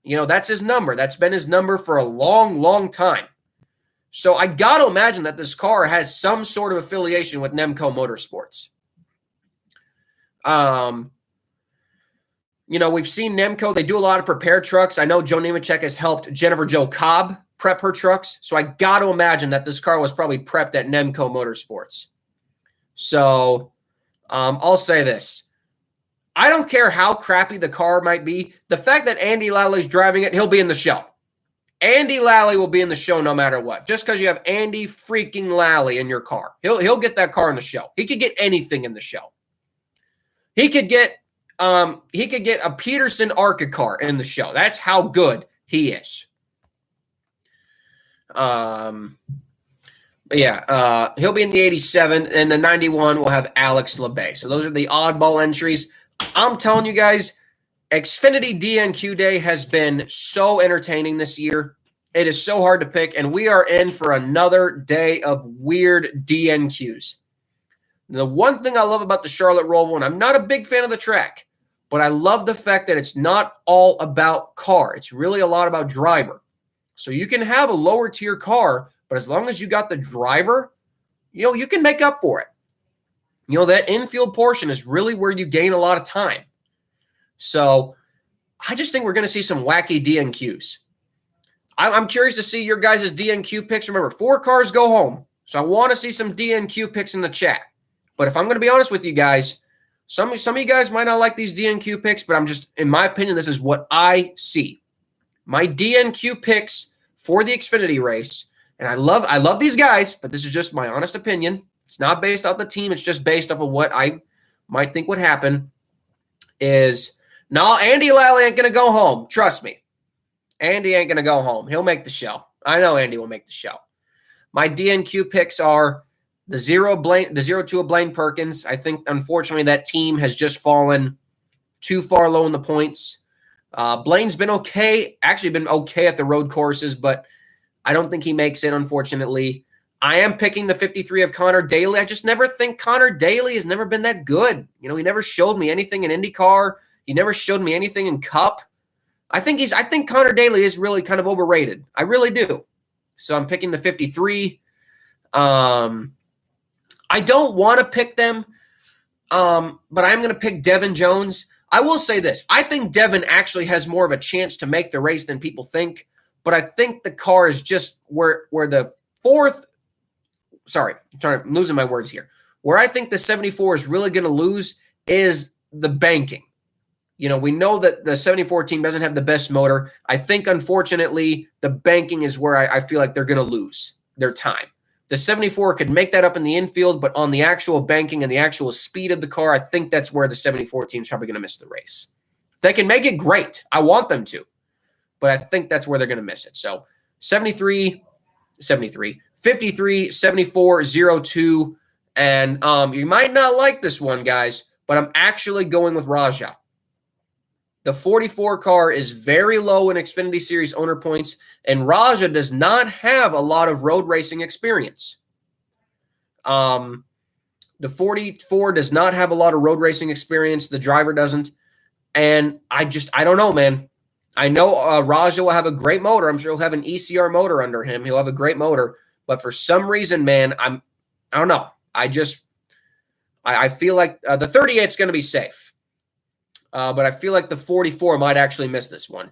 You know, that's his number. That's been his number for a long, long time. So I got to imagine that this car has some sort of affiliation with Nemco Motorsports. You know, we've seen Nemco. They do a lot of prepare trucks. I know Joe Nemechek has helped Jennifer Jo Cobb prep her trucks. So I got to imagine that this car was probably prepped at Nemco Motorsports. So I'll say this. I don't care how crappy the car might be. The fact that Andy Lally's driving it, he'll be in the show. Andy Lally will be in the show no matter what. Just because you have Andy freaking Lally in your car. He'll get that car in the show. He could get anything in the show. He could get a Peterson ARCA car in the show. That's how good he is. He'll be in the 87, and the 91 will have Alex LeBay. So those are the oddball entries. I'm telling you guys, Xfinity DNQ Day has been so entertaining this year. It is so hard to pick, and we are in for another day of weird DNQs. The one thing I love about the Charlotte Roval, and I'm not a big fan of the track, but I love the fact that it's not all about car. It's really a lot about driver. So you can have a lower tier car, but as long as you got the driver, you know, you can make up for it. You know, that infield portion is really where you gain a lot of time. So I just think we're going to see some wacky DNQs. I'm curious to see your guys' DNQ picks. Remember, 4 cars go home. So I want to see some DNQ picks in the chat. But if I'm going to be honest with you guys, some of you guys might not like these DNQ picks, but I'm just, in my opinion, this is what I see. My DNQ picks for the Xfinity race, and I love these guys, but this is just my honest opinion. It's not based off the team. It's just based off of what I might think would happen. Is no, Andy Lally ain't going to go home. Trust me. Andy ain't going to go home. He'll make the show. I know Andy will make the show. My DNQ picks are the 0-2 of Blaine Perkins. I think, unfortunately, that team has just fallen too far low in the points. Blaine's been okay, actually been okay at the road courses, but I don't think he makes it, unfortunately. I am picking the 53 of Connor Daly. I just never think Connor Daly has never been that good. You know, he never showed me anything in IndyCar. He never showed me anything in Cup. I think Connor Daly is really kind of overrated. I really do. So I'm picking the 53. I don't want to pick them, but I'm going to pick Devin Jones. I will say this. I think Devin actually has more of a chance to make the race than people think, but I think the car is just where the fourth – sorry, I'm losing my words here. Where I think the 74 is really going to lose is the banking. You know, we know that the 74 team doesn't have the best motor. I think, unfortunately, the banking is where I feel like they're going to lose their time. The 74 could make that up in the infield, but on the actual banking and the actual speed of the car, I think that's where the 74 team is probably going to miss the race. If they can make it, great. I want them to. But I think that's where they're going to miss it. So 53, 53, 74, 02. And you might not like this one, guys, but I'm actually going with Raja. The 44 car is very low in Xfinity Series owner points, and Raja does not have a lot of road racing experience. The 44 does not have a lot of road racing experience. The driver doesn't. And I don't know, man. I know Raja will have a great motor. I'm sure he'll have an ECR motor under him. He'll have a great motor. But for some reason, man, I don't know. I feel like the 38 is going to be safe. But I feel like the 44 might actually miss this one.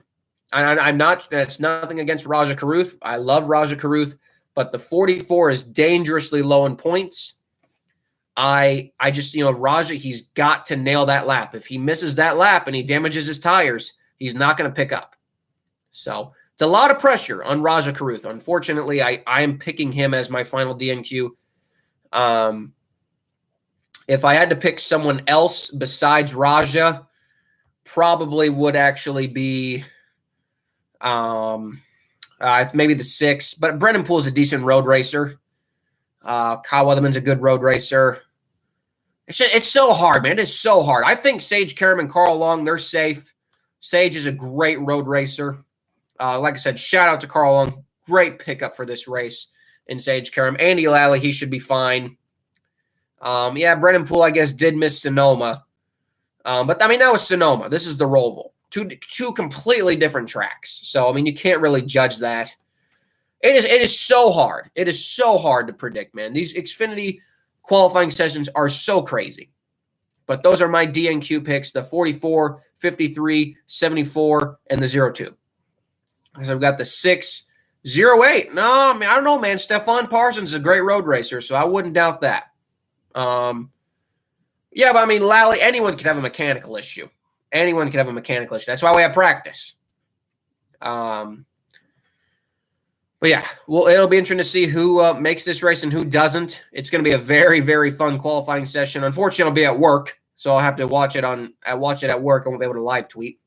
I'm not – it's nothing against Raja Karuth. I love Raja Karuth. But the 44 is dangerously low in points. I just – Raja, he's got to nail that lap. If he misses that lap and he damages his tires, he's not going to pick up. So it's a lot of pressure on Raja Karuth. Unfortunately, I am picking him as my final DNQ. If I had to pick someone else besides Raja – probably would actually be maybe the 6. But Brendan Poole's a decent road racer. Kyle Weatherman's a good road racer. It's so hard, man. It is so hard. I think Sage Karam and Carl Long, they're safe. Sage is a great road racer. Like I said, shout out to Carl Long. Great pickup for this race in Sage Karam. Andy Lally, he should be fine. Brendan Poole, I guess, did miss Sonoma. But, I mean, that was Sonoma. This is the Roval. Two completely different tracks. So, I mean, you can't really judge that. It is so hard. It is so hard to predict, man. These Xfinity qualifying sessions are so crazy. But those are my DNQ picks, the 44, 53, 74, and the 02. So I've got the 6, 08. No, I mean, I don't know, man. Stephon Parsons is a great road racer, so I wouldn't doubt that. Yeah, but I mean, Lally, anyone could have a mechanical issue. Anyone could have a mechanical issue. That's why we have practice. But yeah, well, it'll be interesting to see who makes this race and who doesn't. It's going to be a very, very fun qualifying session. Unfortunately, I'll be at work, so I'll have to watch it at work. I won't be able to live tweet.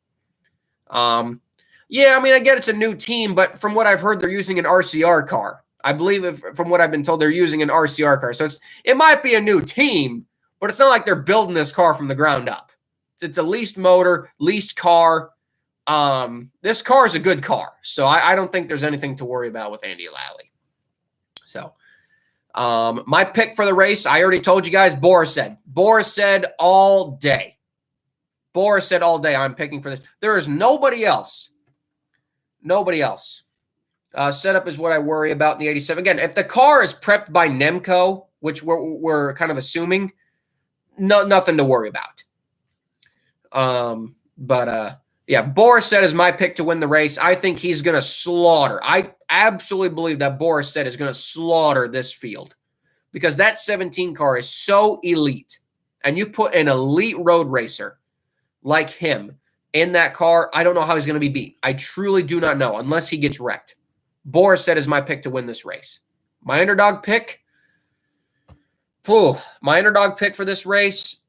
Yeah, I mean, I get it's a new team, but from what I've heard, they're using an RCR car. I believe, from what I've been told, they're using an RCR car. So it might be a new team, but it's not like they're building this car from the ground up. It's a leased motor, leased car. This car is a good car, so I don't think there's anything to worry about with Andy Lally. So my pick for the race, I already told you guys, Boris said all day. Boris said all day, I'm picking for this. There is nobody else. Nobody else. Setup is what I worry about in the 87. Again, if the car is prepped by Nemco, which we're kind of assuming, nothing to worry about. Yeah, Boris said is my pick to win the race. I think he's going to slaughter. I absolutely believe that Boris said is going to slaughter this field. because that 17 car is so elite. And you put an elite road racer like him in that car, I don't know how he's going to be beat. I truly do not know unless he gets wrecked. Boris said is my pick to win this race. My underdog pick, my underdog pick for this race,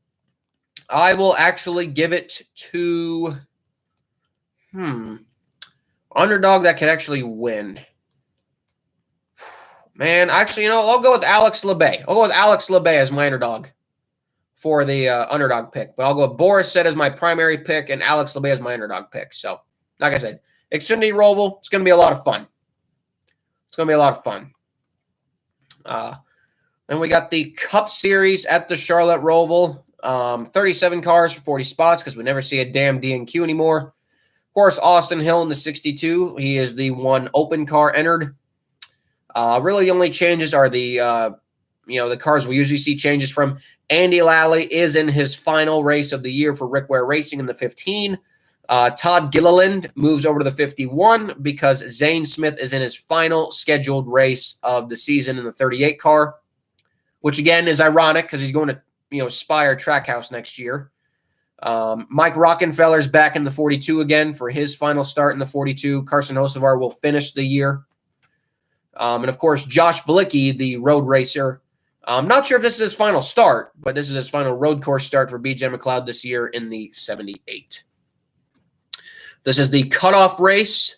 I will actually give it to underdog that could actually win. Man, actually, I'll go with Alex Labbe. I'll go with Alex Labbe as my underdog for the underdog pick. But I'll go with Boris said as my primary pick and Alex Labbe as my underdog pick. So, like I said, Xfinity Roval, it's going to be a lot of fun. It's going to be a lot of fun. Then we got the Cup Series at the Charlotte Roval. 37 cars for 40 spots because we never see a damn DNQ anymore. Of course, Austin Hill in the 62. He is the one open car entered. Really, the only changes are the cars we usually see changes from. Andy Lally is in his final race of the year for Rick Ware Racing in the 15. Todd Gilliland moves over to the 51 because Zane Smith is in his final scheduled race of the season in the 38 car, which again is ironic because he's going to Spire Trackhouse next year. Mike Rockenfeller's back in the 42 again for his final start in the 42. Carson Hocevar will finish the year. And of course, Josh Bilicki, the road racer. I'm not sure if this is his final start, but this is his final road course start for BJ McLeod this year in the 78. This is the cutoff race.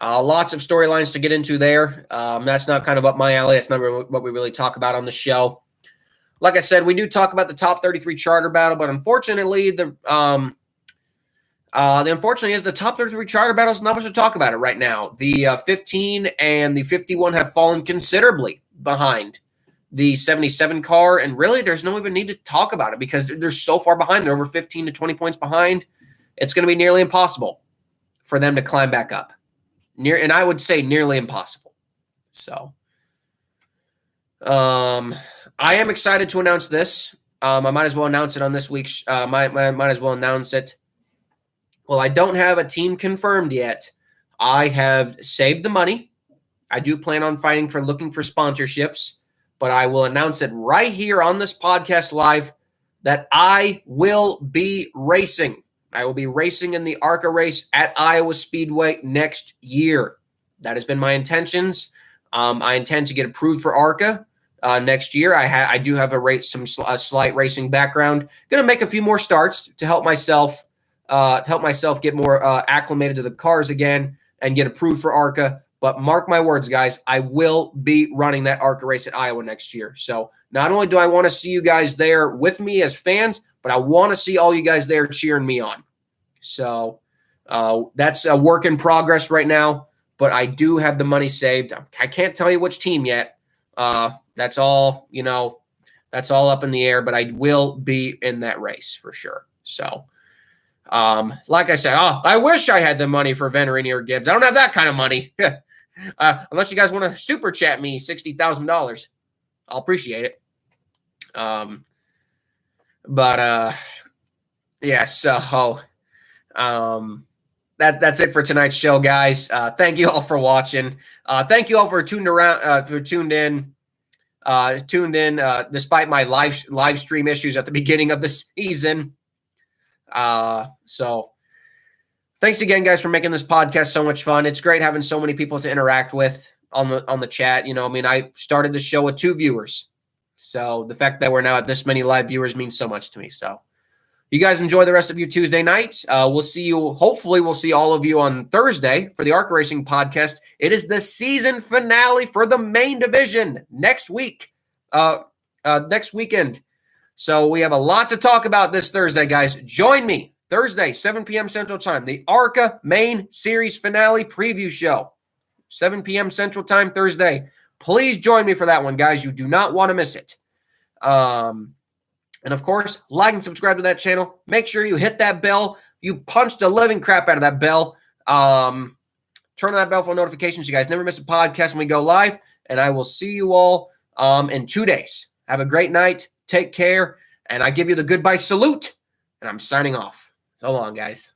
Lots of storylines to get into there. That's not kind of up my alley. That's not what we really talk about on the show. Like I said, we do talk about the top 33 charter battle, but unfortunately, the unfortunately is the top 33 charter battles. Not much to talk about it right now. The 15 and the 51 have fallen considerably behind the 77 car, and really, there's no even need to talk about it because they're so far behind. They're over 15 to 20 points behind. It's going to be nearly impossible for them to climb back up. And I would say nearly impossible. So, I am excited to announce this. I might as well announce it on this week's. Might as well announce it. Well, I don't have a team confirmed yet. I have saved the money. I do plan on looking for sponsorships, but I will announce it right here on this podcast live that I will be racing. I will be racing in the ARCA race at Iowa Speedway next year. That has been my intentions. I intend to get approved for ARCA next year. I do have a slight racing background. Going to make a few more starts to help myself get more acclimated to the cars again and get approved for ARCA. But mark my words, guys, I will be running that ARCA race at Iowa next year. So not only do I want to see you guys there with me as fans, but I want to see all you guys there cheering me on. So that's a work in progress right now, but I do have the money saved. I can't tell you which team yet. That's all, that's all up in the air, but I will be in that race for sure. So, like I said, I wish I had the money for Venturini or Gibbs. I don't have that kind of money. Unless you guys want to super chat me $60,000, I'll appreciate it. Yeah, so, that's it for tonight's show, guys. Thank you all for watching. Thank you all for tuned in despite my live stream issues at the beginning of the season. So thanks again, guys, for making this podcast so much fun. It's great having so many people to interact with on the chat. I started the show with 2 viewers. So the fact that we're now at this many live viewers means so much to me. So you guys enjoy the rest of your Tuesday nights. We'll see you. Hopefully we'll see all of you on Thursday for the ARCA Racing podcast. It is the season finale for the main division next week, next weekend. So we have a lot to talk about this Thursday, guys. Join me Thursday, 7 p.m. Central Time, the ARCA main series finale preview show, 7 p.m. Central Time Thursday. Please join me for that one, guys. You do not want to miss it. And of course, like and subscribe to that channel. Make sure you hit that bell. You punch the living crap out of that bell. Turn on that bell for notifications. You guys never miss a podcast when we go live. And I will see you all in 2 days. Have a great night. Take care. And I give you the goodbye salute. And I'm signing off. So long, guys.